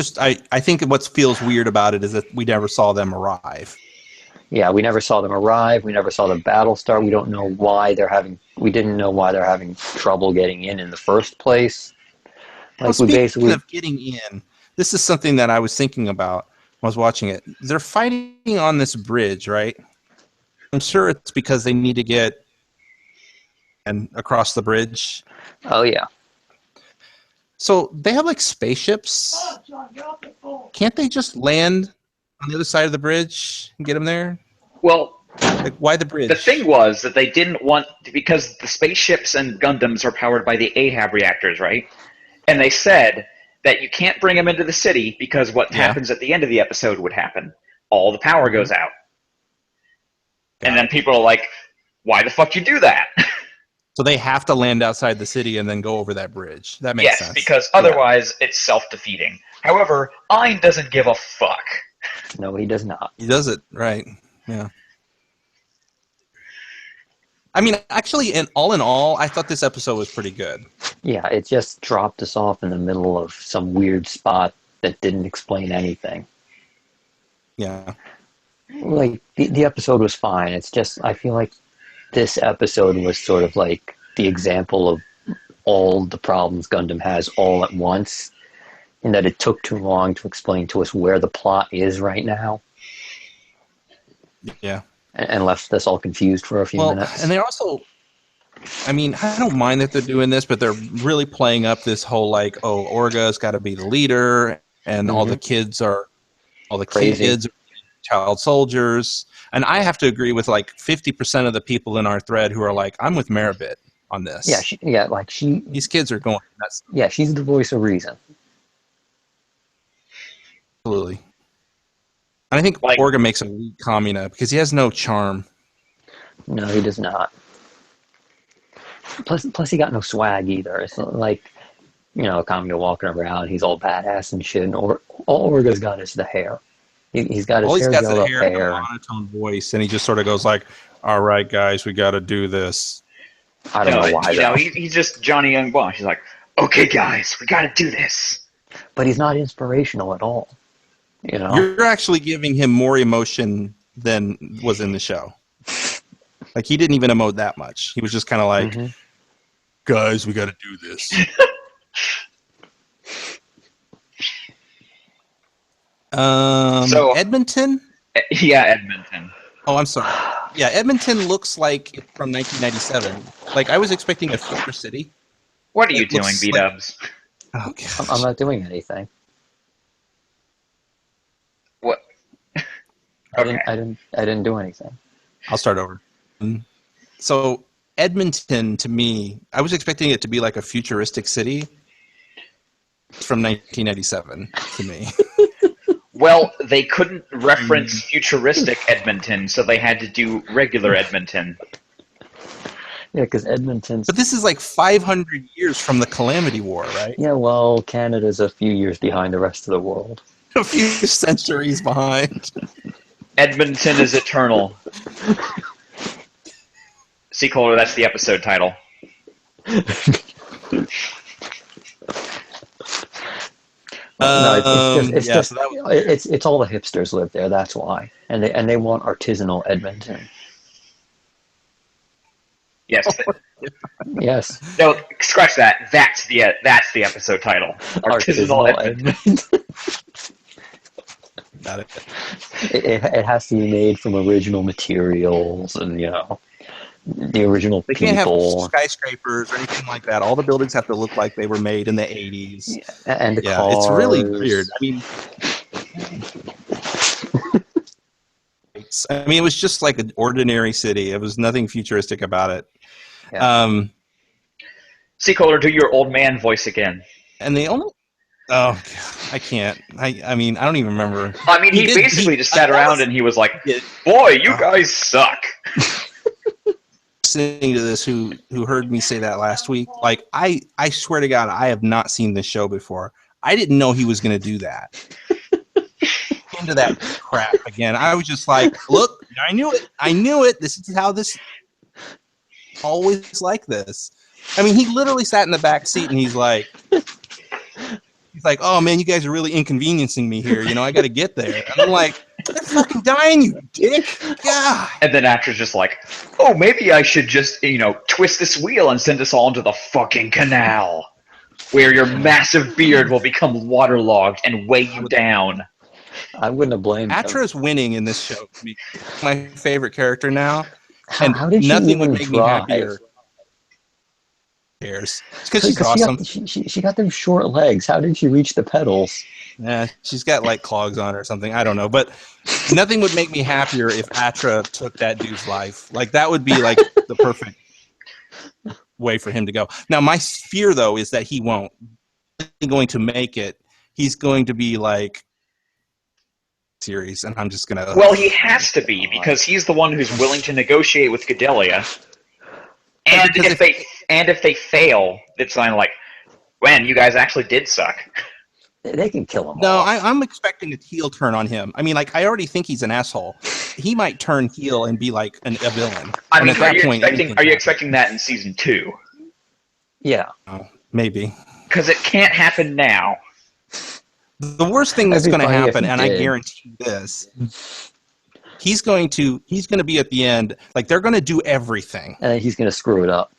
think what feels weird about it is that we never saw them arrive. Yeah, we never saw them arrive. We never saw the battle start. We don't know why we didn't know why they're having trouble getting in the first place. Like speaking of getting in, this is something that I was thinking about when I was watching it. They're fighting on this bridge, right? I'm sure it's because they need to get across the bridge. Oh yeah. So they have like spaceships. Can't they just land on the other side of the bridge and get them there? Well, like why the bridge? The thing was that they didn't want because the spaceships and Gundams are powered by the Ahab reactors, right? And they said that you can't bring them into the city because what happens at the end of the episode would happen. All the power goes out. And then people are like, "Why the fuck you do that?" So they have to land outside the city and then go over that bridge. That makes sense. Yes, because otherwise it's self-defeating. However, Ein doesn't give a fuck. No, he does not. He does it, right. Yeah. I mean, actually, in all, I thought this episode was pretty good. Yeah, it just dropped us off in the middle of some weird spot that didn't explain anything. Yeah. Like, the episode was fine. It's just, I feel like this episode was sort of like the example of all the problems Gundam has all at once, in that it took too long to explain to us where the plot is right now. Yeah. And left us all confused for a few minutes. And they're also, I mean, I don't mind that they're doing this, but they're really playing up this whole like, oh, Orga's got to be the leader, and all the kids are child soldiers. And I have to agree with like 50% of the people in our thread who are like, I'm with Maribit on this. Yeah, these kids are going nuts. Yeah, she's the voice of reason. Absolutely. And I think Orga makes a weak Kamina because he has no charm. No, he does not. Plus he got no swag either. It's not like, Kamina walking around, he's all badass and shit. And all Orga's got is the hair. He's got his hair gelled up hair. And a monotone voice, and he just sort of goes like, all right, guys, we got to do this. I don't know why. He's just Johnny Young Bosch. He's like, okay, guys, we got to do this. But he's not inspirational at all. You're actually giving him more emotion than was in the show. Like, he didn't even emote that much. He was just kind of like, guys, we got to do this. So Edmonton? Yeah, Edmonton. Oh, I'm sorry. Yeah, Edmonton looks like it's from 1997. Like, I was expecting a future city. What are you doing, B-dubs? Oh, gosh. I'm not doing anything. What? Okay. I didn't do anything. I'll start over. So Edmonton, to me, I was expecting it to be like a futuristic city. It's from 1997 to me. Well, they couldn't reference futuristic Edmonton, so they had to do regular Edmonton. Yeah, because Edmonton's... But this is like 500 years from the Calamity War, right? Yeah, well, Canada's a few years behind the rest of the world. A few centuries behind. Edmonton is eternal. See, Kohler, that's the episode title. It's all the hipsters live there. That's why, and they want artisanal Edmonton. Yes. Yes. No, scratch that. That's the episode title. Artisanal Edmonton. Got it. It has to be made from original materials, and the original they people. Can't have skyscrapers or anything like that. All the buildings have to look like they were made in the 80s. Yeah, and the cars. It's really weird. I mean, it was just like an ordinary city. It was nothing futuristic about it. Yeah. See, Kohler, do your old man voice again. And the only... Oh, God, I can't. I mean, I don't even remember. I mean, he basically just sat around and he was like, boy, you guys suck. Listening to this who heard me say that last week, like, I swear to God, I have not seen this show before. I didn't know he was going to do that. Into that crap again. I was just like, look, I knew it. This is how this always like this. I mean, he literally sat in the back seat and he's like, oh man, you guys are really inconveniencing me here. I got to get there. And I'm like, they're fucking dying, you dick. God. And then actor's just like, oh, maybe I should just, twist this wheel and send us all into the fucking canal. where your massive beard will become waterlogged and weigh you down. I wouldn't have blamed him. Atra is winning in this show. My favorite character now. How did she nothing would even make me happier. Cares. It's because she's awesome. She got them short legs. How did she reach the pedals? Yeah, she's got like clogs on or something. I don't know. But nothing would make me happier if Atra took that dude's life. Like, that would be like the perfect way for him to go. Now, my fear, though, is that he won't. He's going to make it. He's going to be like series, and I'm just going to... Well, he has to be, because he's the one who's willing to negotiate with Gedelia. And if they fail, it's kind of like, man, you guys actually did suck. They can kill him. No, I'm expecting a heel turn on him. I mean, like, I already think he's an asshole. He might turn heel and be like a villain. I mean, are you expecting that in season 2? Yeah. Oh, maybe. Because it can't happen now. The worst thing that's going to happen, and I guarantee this, he's going to be at the end, like, they're going to do everything. And he's going to screw it up.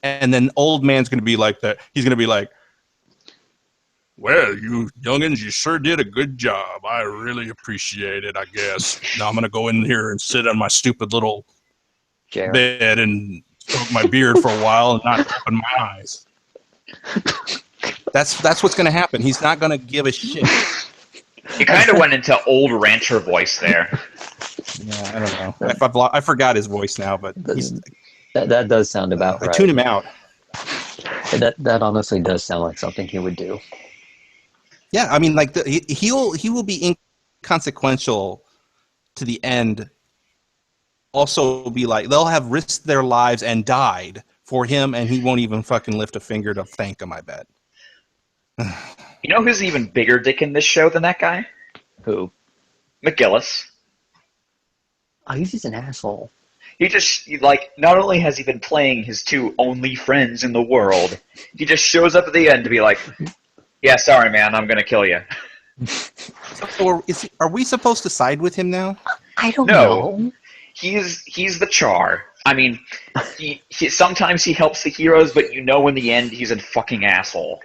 And then old man's going to be like that. He's going to be like, well, you youngins, you sure did a good job. I really appreciate it, I guess. Now I'm going to go in here and sit on my stupid little bed and stroke my beard for a while and not open my eyes. That's what's going to happen. He's not going to give a shit. He kind of went into old rancher voice there. Yeah, I don't know. I forgot his voice now, but that does sound about right. I tune him out. That honestly does sound like something he would do. Yeah, I mean, like he will be inconsequential to the end. Also, be like they'll have risked their lives and died for him, and he won't even fucking lift a finger to thank him. I bet. You know who's even bigger dick in this show than that guy? Who? McGillis. Oh, he's just an asshole. He just, like, not only has he been playing his two only friends in the world, he just shows up at the end to be like, yeah, sorry, man, I'm going to kill you. So are we supposed to side with him now? I don't know. He's the Char. I mean, he sometimes he helps the heroes, but you know in the end he's a fucking asshole.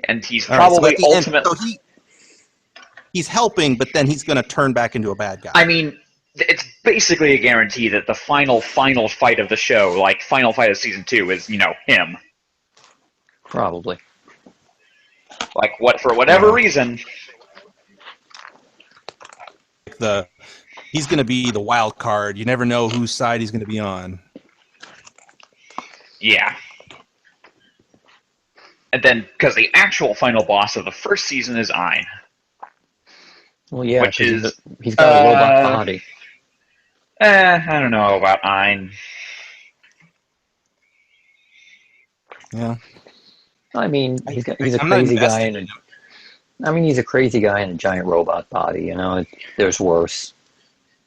And he's probably ultimately... He's helping, but then he's going to turn back into a bad guy. I mean, it's basically a guarantee that the final fight of the show, like final fight of season 2, is, you know, him. Probably. Like, for whatever reason... He's going to be the wild card. You never know whose side he's going to be on. Yeah. And then, because the actual final boss of the first season is Ein. Well, yeah, which is he's got a robot body. I don't know about Ein. Yeah. I mean, he's a crazy guy he's a crazy guy in a giant robot body. You know, there's worse.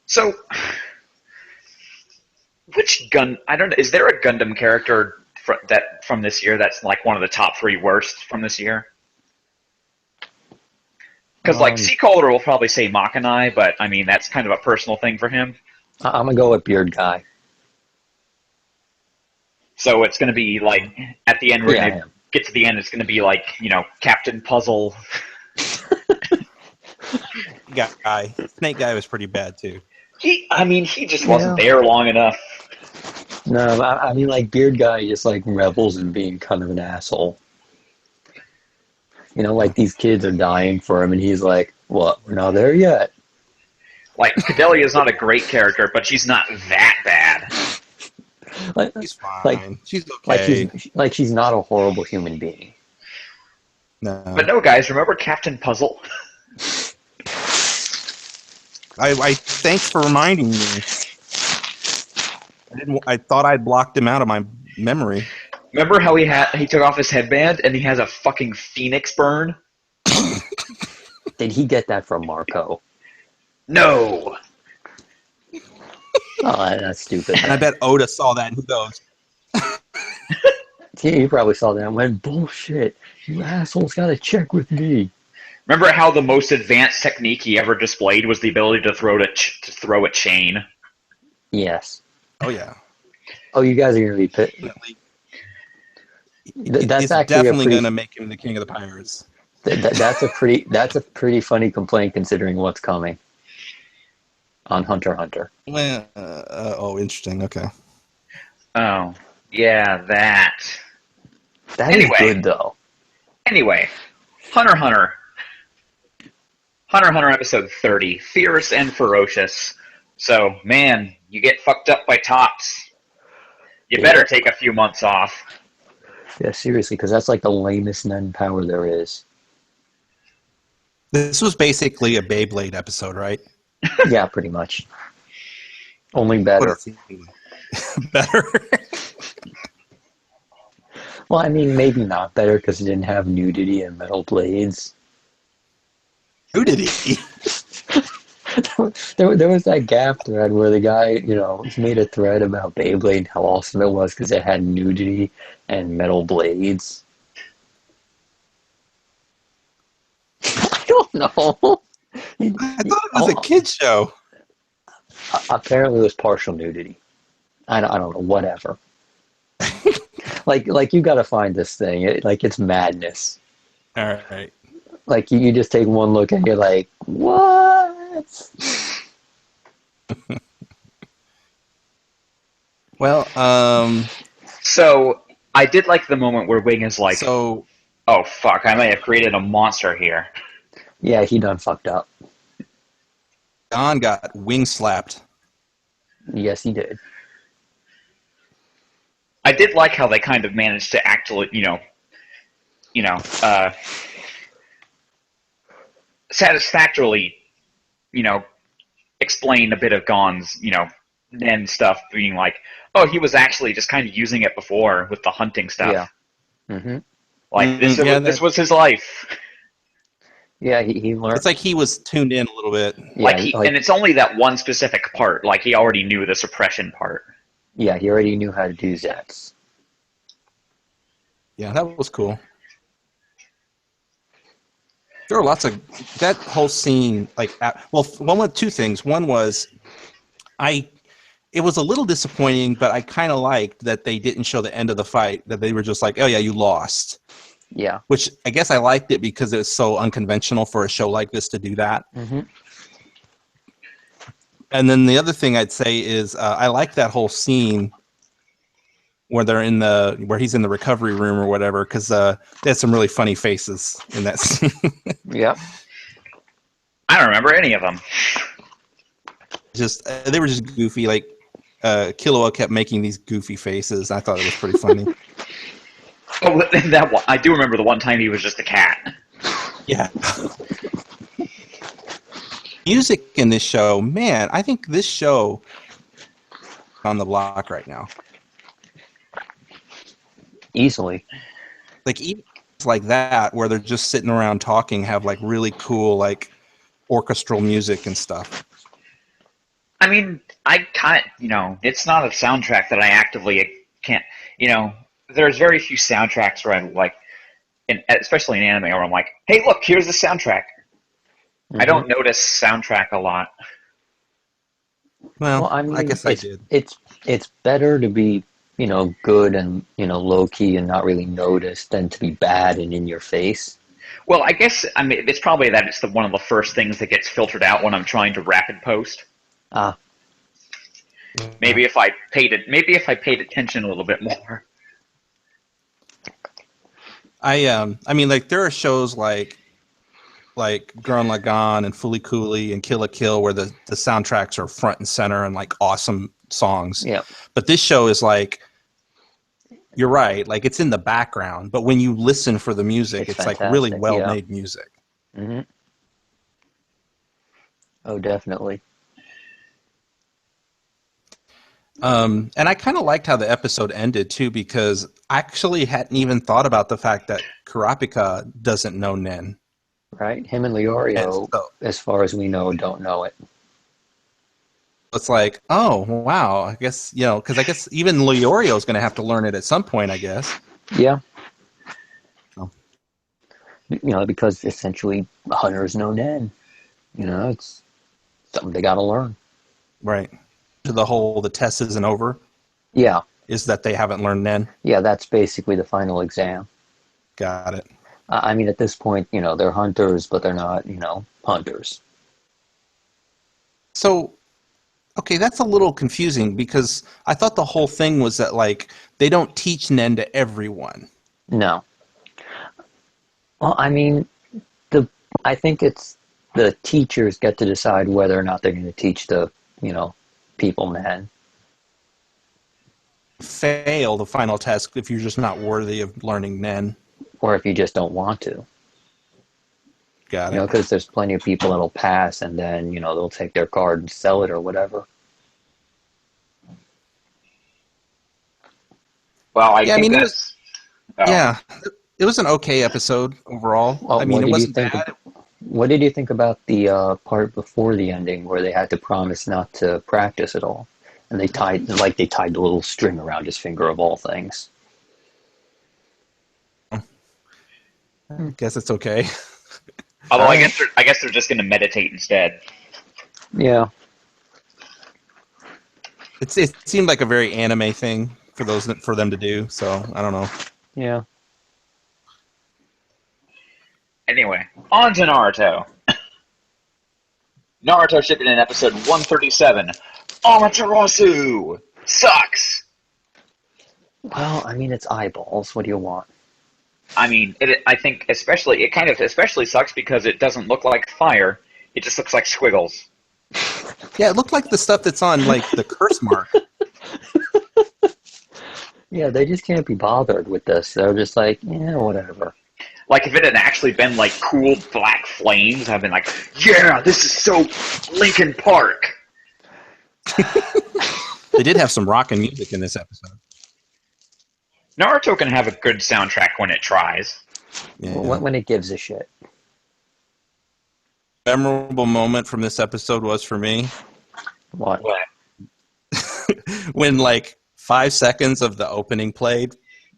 So, I don't know. Is there a Gundam character from this year that's like one of the top 3 worst from this year? Because, like, Seacaller will probably say Makanai, but, I mean, that's kind of a personal thing for him. I'm going to go with Beard Guy. So it's going to be, like, at the end, we're going to get to the end, it's going to be, like, you know, Captain Puzzle. Snake Guy was pretty bad, too. He just wasn't there long enough. No, I mean, like, Beard Guy just, like, revels in being kind of an asshole. You know, like, these kids are dying for him, and he's like, what, we're not there yet. Like, Cadelia is not a great character, but she's not that bad. She's fine. She's okay. She's not a horrible human being. No. But no, guys, remember Captain Puzzle? I thanks for reminding me. I thought I'd blocked him out of my memory. Remember how he took off his headband and he has a fucking phoenix burn? Did he get that from Marco? No. Oh, that's stupid. And I bet Oda saw that and he goes... He probably saw that and went, bullshit, you assholes gotta check with me. Remember how the most advanced technique he ever displayed was the ability to throw a chain? Yes. Oh, yeah. Oh, you guys are going to be pissed. That's it's actually a definitely pretty going to make him the king of the pirates. that's a pretty funny complaint considering what's coming on Hunter x Hunter. Well, oh, interesting. Okay. Oh, yeah, that. That is Anyway, good though. Hunter x Hunter. Hunter x Hunter episode 30, Fierce and Ferocious. So, man, you get fucked up by tops. You better take a few months off. Yeah, seriously, because that's like the lamest nen power there is. This was basically a Beyblade episode, right? Yeah, pretty much. Only better. Better. Well, I mean, maybe not better because it didn't have nudity and metal blades. Nudity. There was that GAF thread where the guy, made a thread about Beyblade, how awesome it was because it had nudity and metal blades. I don't know. I thought it was a kid's show. Apparently, it was partial nudity. I don't know. Whatever. like you got to find this thing. It's madness. All right. Like you just take one look and you're like, what? Well, So, I did like the moment where Wing is like, so oh fuck, I may have created a monster here. Yeah, he done fucked up. Don got wing slapped. Yes, he did. I did like how they kind of managed to actually, satisfactorily, explain a bit of Gon's, Nen stuff, being like, oh, he was actually just kind of using it before with the hunting stuff. Yeah. Mm-hmm. Like, this was his life. Yeah, he learned. It's like he was tuned in a little bit. Yeah, and it's only that one specific part. Like, he already knew the suppression part. Yeah, he already knew how to do Zets. Yeah, that was cool. There were lots of that whole scene. One of two things. One was, it was a little disappointing, but I kind of liked that they didn't show the end of the fight. That they were just like, oh yeah, you lost. Yeah. Which I guess I liked it because it was so unconventional for a show like this to do that. Mm-hmm. And then the other thing I'd say is I like that whole scene where where he's in the recovery room or whatever, because they had some really funny faces in that scene. Yeah. I don't remember any of them. They were just goofy. Like Killua kept making these goofy faces. I thought it was pretty funny. Oh, that one. I do remember the one time he was just a cat. Yeah. Music in this show, man, I think this show on the block right now. Easily. Like even like that, where they're just sitting around talking, have like really cool like orchestral music and stuff. I mean, I kind of, it's not a soundtrack that I actively can't, there's very few soundtracks where I'm like, especially in anime, where I'm like, hey, look, here's the soundtrack. Mm-hmm. I don't notice soundtrack a lot. Well, I mean, I guess I did. It's better to be, good and, low key and not really noticed than to be bad and in your face. Well, I guess, it's probably that it's one of the first things that gets filtered out when I'm trying to rapid post. Maybe if I paid attention a little bit more. I mean, like there are shows like Gurren Lagann and Fooly Cooly and Kill la Kill where the soundtracks are front and center and like awesome songs. Yeah. But this show is like, you're right, like it's in the background, but when you listen for the music, it's like really well-made music. Mm-hmm. Oh, definitely. And I kind of liked how the episode ended too, because I actually hadn't even thought about the fact that Kurapika doesn't know Nen. Right, him and Leorio, as far as we know, don't know it. It's like, oh wow, I guess because I guess even Leorio is going to have to learn it at some point, I guess. Yeah. Oh. Because essentially hunters know Nen. It's something they got to learn. Right. The test isn't over. Yeah, is that they haven't learned Nen. Yeah, that's basically the final exam. Got it. I mean, at this point, they're hunters, but they're not, hunters. So, okay, that's a little confusing because I thought the whole thing was that, like, they don't teach Nen to everyone. No. Well, I mean, I think it's the teachers get to decide whether or not they're going to teach the, people Nen. Fail the final test if you're just not worthy of learning Nen. Or if you just don't want to. Got it. Because there's plenty of people that'll pass and then, they'll take their card and sell it or whatever. Well, I think that's... Yeah, it was an okay episode overall. Well, I mean, it wasn't bad. What did you think about the part before the ending where they had to promise not to practice at all? And they tied the little string around his finger of all things. I guess it's okay. Although I guess they're just going to meditate instead. Yeah. It seemed like a very anime thing for them to do. So I don't know. Yeah. Anyway, on to Naruto. Naruto shipping in episode 137. Amaterasu sucks. Well, I mean, it's eyeballs. What do you want? I mean, I think it kind of especially sucks because it doesn't look like fire. It just looks like squiggles. Yeah, it looked like the stuff that's on like the curse mark. Yeah, they just can't be bothered with this. They're just like, yeah, whatever. Like, if it had actually been, like, cool black flames, I've been like, yeah, this is so Linkin Park. They did have some rockin' music in this episode. Naruto can have a good soundtrack when it tries. Yeah. When it gives a shit. Memorable moment from this episode was for me What? when, like, 5 seconds of the opening played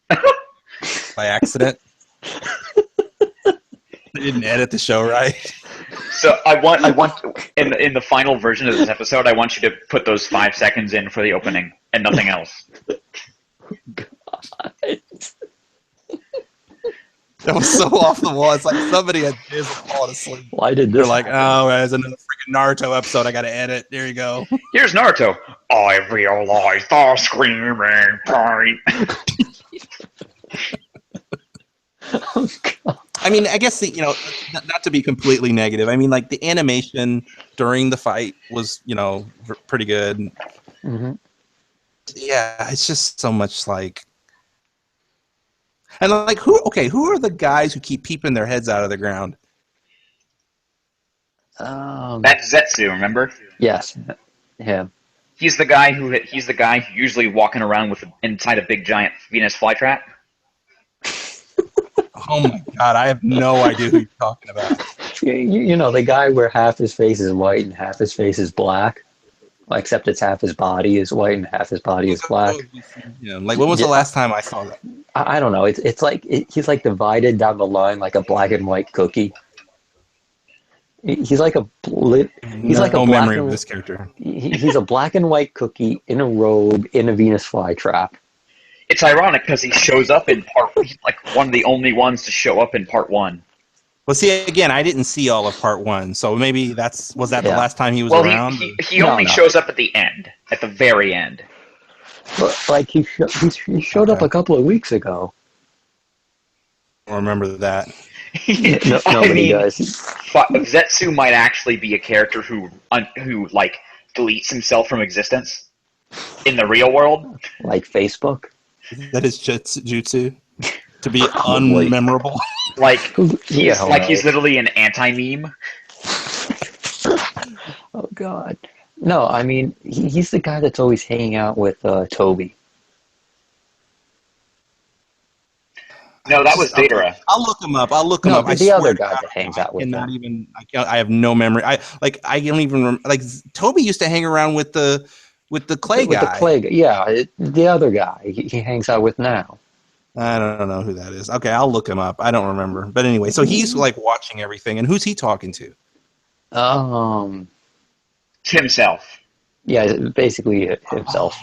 by accident. They didn't edit the show right. So I want in the final version of this episode, I want you to put those 5 seconds in for the opening and nothing else. God. That was so off the wall. It's like somebody had just fallen asleep. Why did They're this? like, oh, there's another freaking Naruto episode I got to edit. There you go. Here's Naruto. I realize the screaming pain. Oh, God. I mean, I guess, not to be completely negative. I mean, like, the animation during the fight was, pretty good. Mm-hmm. Yeah, it's just so much like... And, like, who are the guys who keep peeping their heads out of the ground? That's Zetsu, remember? Yes, him. He's the guy who usually walking around inside a big giant Venus flytrap. Oh my God, I have no idea who you're talking about. The guy where half his face is white and half his face is black, except it's half his body is white and half his body is black. Yeah, like when was the last time I saw that? I don't know. It's like he's like divided down the line like a black and white cookie. He's like a no memory of this character. He's a black and white cookie in a robe in a Venus flytrap. It's ironic because he shows up in he's like one of the only ones to show up in part 1. Well, see, again, I didn't see all of part 1, so maybe was that the last time he was around? He only shows up at the end, at the very end. But, like, he showed up a couple of weeks ago. I don't remember that. Nobody does. Zetsu might actually be a character who like deletes himself from existence in the real world, like Facebook. That is jutsu to be unmemorable. Like he's literally an anti-meme. Oh God. No, I mean he's the guy that's always hanging out with Toby. No, that was Datara. I'll look him up. The other guy that hangs out with him. I have no memory. I don't even remember. Like Toby used to hang around with the clay guy. With the clay guy, yeah. The other guy he hangs out with now. I don't know who that is. Okay, I'll look him up. I don't remember. But anyway, so he's like watching everything, and who's he talking to? Himself. Yeah, basically himself.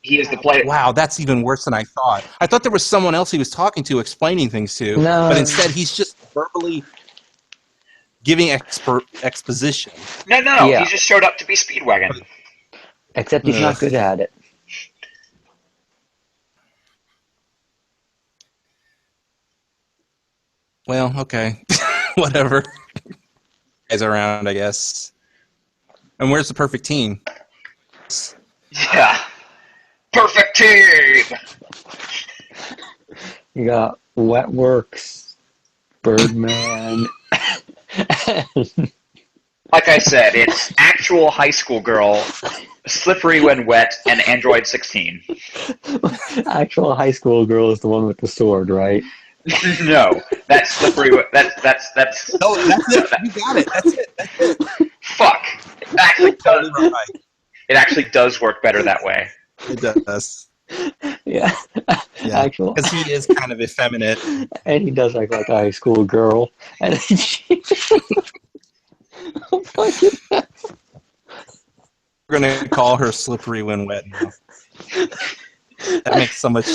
He is the player. Wow, that's even worse than I thought. I thought there was someone else he was talking to, explaining things to, but instead he's just verbally giving exposition. No. Yeah. He just showed up to be Speedwagon. Except he's not good at it. Well, okay. Whatever. Guys around, I guess. And where's the perfect team? Yeah. Perfect team! You got Wetworks, Birdman. Like I said, it's actual high school girl, Slippery When Wet, and Android 16. Actual high school girl is the one with the sword, right? No, that's Slippery. That's. Oh, that's it. You got it. That's it. Fuck. It actually does work better that way. It does. Yeah. Actual. Because he is kind of effeminate. And he does act like a high school girl. And then she... We're going to call her Slippery When Wet now. That makes so much...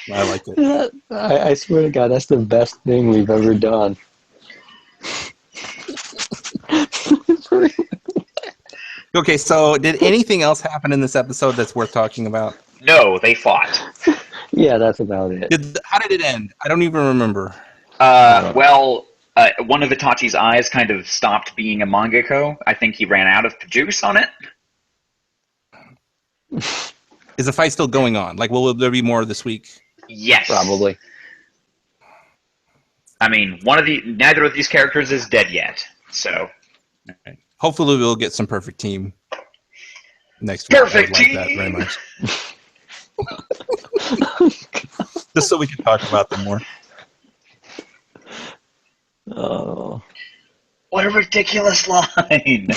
I like it. I swear to God, that's the best thing we've ever done. Okay, so did anything else happen in this episode that's worth talking about? No, they fought. Yeah, that's about it. How did it end? I don't even remember. One of Itachi's eyes kind of stopped being a mangako. I think he ran out of juice on it. Is the fight still going on? Like, will there be more this week? Yes. Probably. I mean, neither of these characters is dead yet, so. Right. Hopefully we'll get some perfect team next week. Perfect team! Like that very much. Just so we can talk about them more. Oh. What a ridiculous line!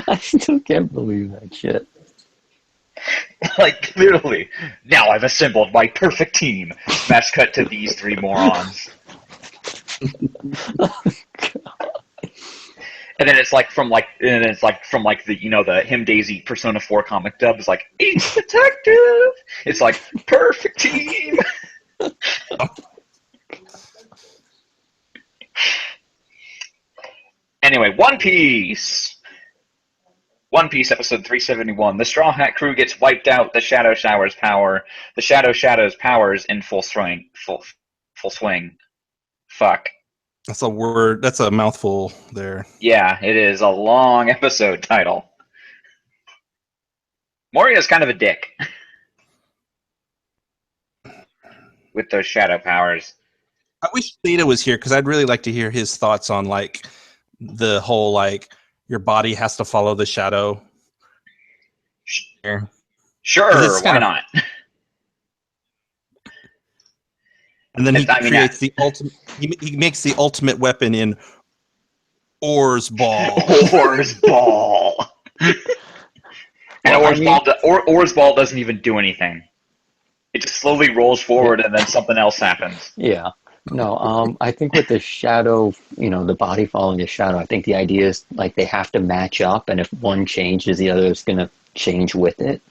I still can't believe that shit. Like, literally, now I've assembled my perfect team. Smash cut to these three morons. And then it's like from the the Him Daisy Persona 4 comic dub is like, each detective. It's like perfect team. Anyway, One Piece episode 371. The Straw Hat Crew gets wiped out. The Shadow Shadow's powers in full swing. Full swing. Fuck. That's a word. That's a mouthful there. Yeah, it is a long episode title. Moria's kind of a dick. With those shadow powers. I wish Theta was here because I'd really like to hear his thoughts on like the whole like your body has to follow the shadow. Sure, why not? And then he creates the ultimate. He makes the ultimate weapon in Oars Ball. Oars Ball. And Oars Ball doesn't even do anything. It just slowly rolls forward, and then something else happens. Yeah. No, I think with the shadow, the body following the shadow, I think the idea is like they have to match up, and if one changes, the other is going to change with it.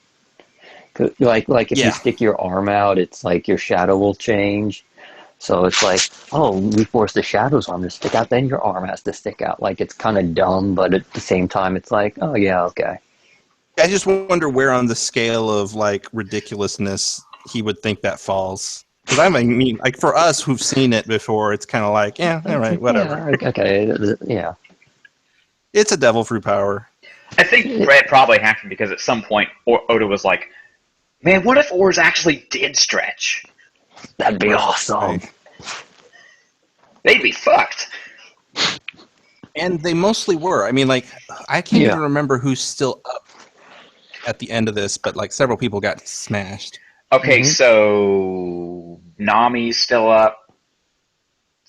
Like if you stick your arm out, it's like your shadow will change. So it's like, oh, we force the shadow's arm to stick out, then your arm has to stick out. Like it's kind of dumb, but at the same time, it's like, oh yeah, okay. I just wonder where on the scale of like ridiculousness he would think that falls. Because I mean, like for us who've seen it before, it's kind of like, yeah, all right, whatever. Yeah, okay, yeah. It's a devil fruit power. I think it probably happened because at some point Oda was like, man, what if oars actually did stretch? That'd be awesome. Right. They'd be fucked. And they mostly were. I mean, like, I can't even remember who's still up at the end of this, but like several people got smashed. Okay, so Nami's still up.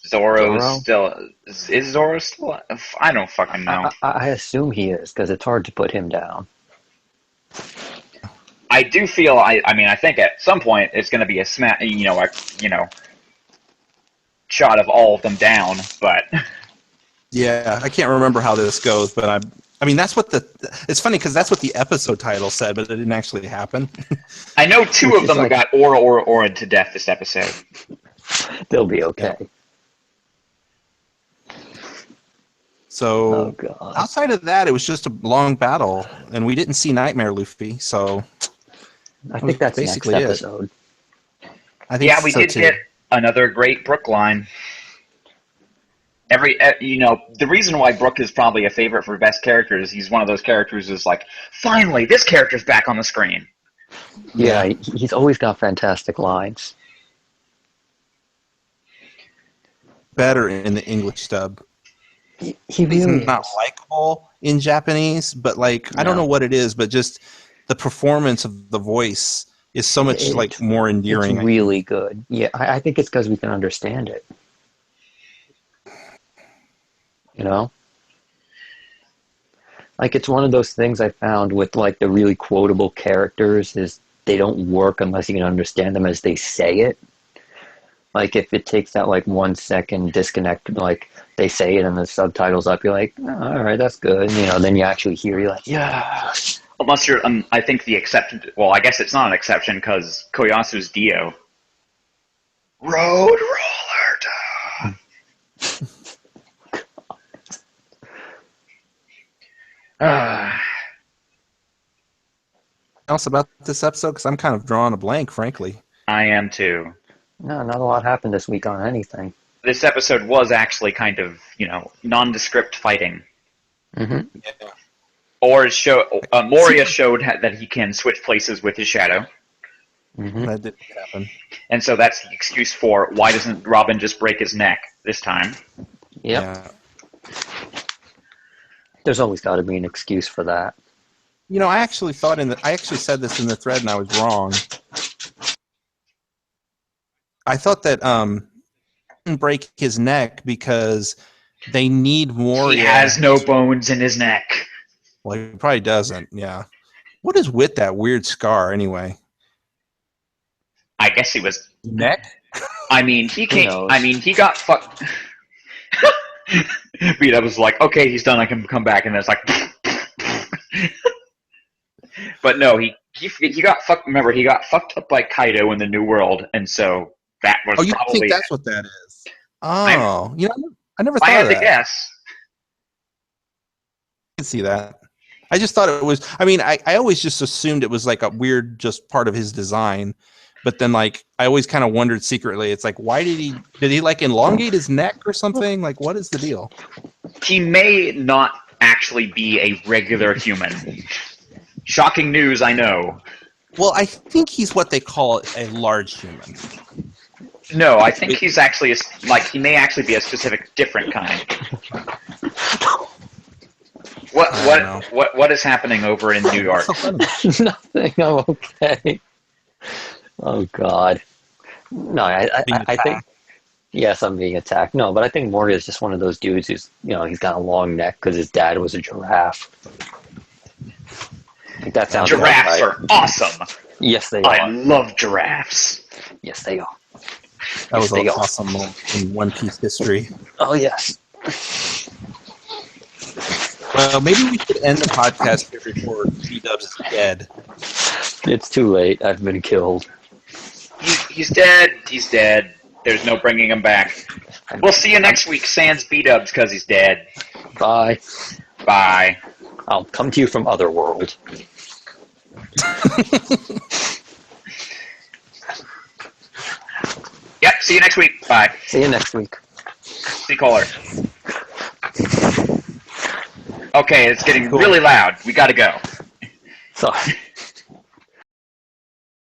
Zoro's still... Is Zoro still up? I don't fucking know. I assume he is, because it's hard to put him down. I do feel... I think at some point it's going to be a shot of all of them down, but... Yeah, I can't remember how this goes, but I mean, that's what it's funny because that's what the episode title said, but it didn't actually happen. I know two Which of is them like- got Aura to death this episode. They'll be okay. So Oh god. outside of that, it was just a long battle, and we didn't see Nightmare Luffy. So I think that's next basically it. episode. I think Yeah, we so did too. get another great Brook line. The reason why Brook is probably a favorite for best characters, he's one of those characters who's like, finally, this character's back on the screen. Yeah, he's always got fantastic lines. Better in the English dub. He He's really not is. likable in Japanese, but like I don't No. know what it is, but just the performance of the voice is so much like more endearing. It's really good. Yeah, I think it's because we can understand it. You know? Like, it's one of those things I found with, like, the really quotable characters is they don't work unless you can understand them as they say it. Like, if it takes that, like, 1 second disconnect, like, they say it and the subtitles up, you're like, oh, all right, that's good. You know, then you actually hear, you're like, yeah. Unless you're, I think the exception, well, I guess it's not an exception because Koyasu's Dio. Road Roller. Else about this episode because I'm kind of drawing a blank, frankly. I am too. No, not a lot happened this week on anything. This episode was actually kind of, nondescript fighting. Mm-hmm. Yeah. Or Moria showed that he can switch places with his shadow. Mm-hmm. That didn't happen. And so that's the excuse for why doesn't Robin just break his neck this time? Yep. Yeah. There's always got to be an excuse for that. I actually thought I actually said this in the thread and I was wrong. I thought that didn't break his neck because they need more. He has no bones in his neck. Well, he probably doesn't. Yeah. What is with that weird scar anyway? I guess he was. Neck? I mean, he Who can't. knows? I mean, he got fucked. Vita was like, okay, he's done. I can come back, and then it's like. But no, he got fucked. Remember, he got fucked up by Kaido in the New World, and so that was You probably. think that's what that is? Oh, I never If I thought had of to that. guess. I can see that. I just thought it was. I mean, I always just assumed it was like a weird, just part of his design. But then, like, I always kind of wondered secretly. It's like, why did he like elongate his neck or something? Like, what is the deal? He may not actually be a regular human. Shocking news, I know. Well, I think he's what they call a large human. No, I think he's actually he may actually be a specific different kind. What is happening over in New York? So funny. Nothing. I'm okay. Oh God. No, I think. Yes, I'm being attacked. No, but I think Moria is just one of those dudes who's he's got a long neck because his dad was a giraffe. I think that sounds Giraffes right. are awesome. Yes, they I are. love giraffes. Yes, they are. That was Yes, they an are. awesome moment in One Piece history. Oh yes. Well, maybe we should end the podcast here before B-Dubs is dead. It's too late. I've been killed. He's dead. He's dead. There's no bringing him back. We'll see you next week, sans B-Dubs, because he's dead. Bye. Bye. I'll come to you from Otherworld. Yep, see you next week. Bye. See you next week. See caller. Okay, it's getting really loud. We gotta go. Sorry.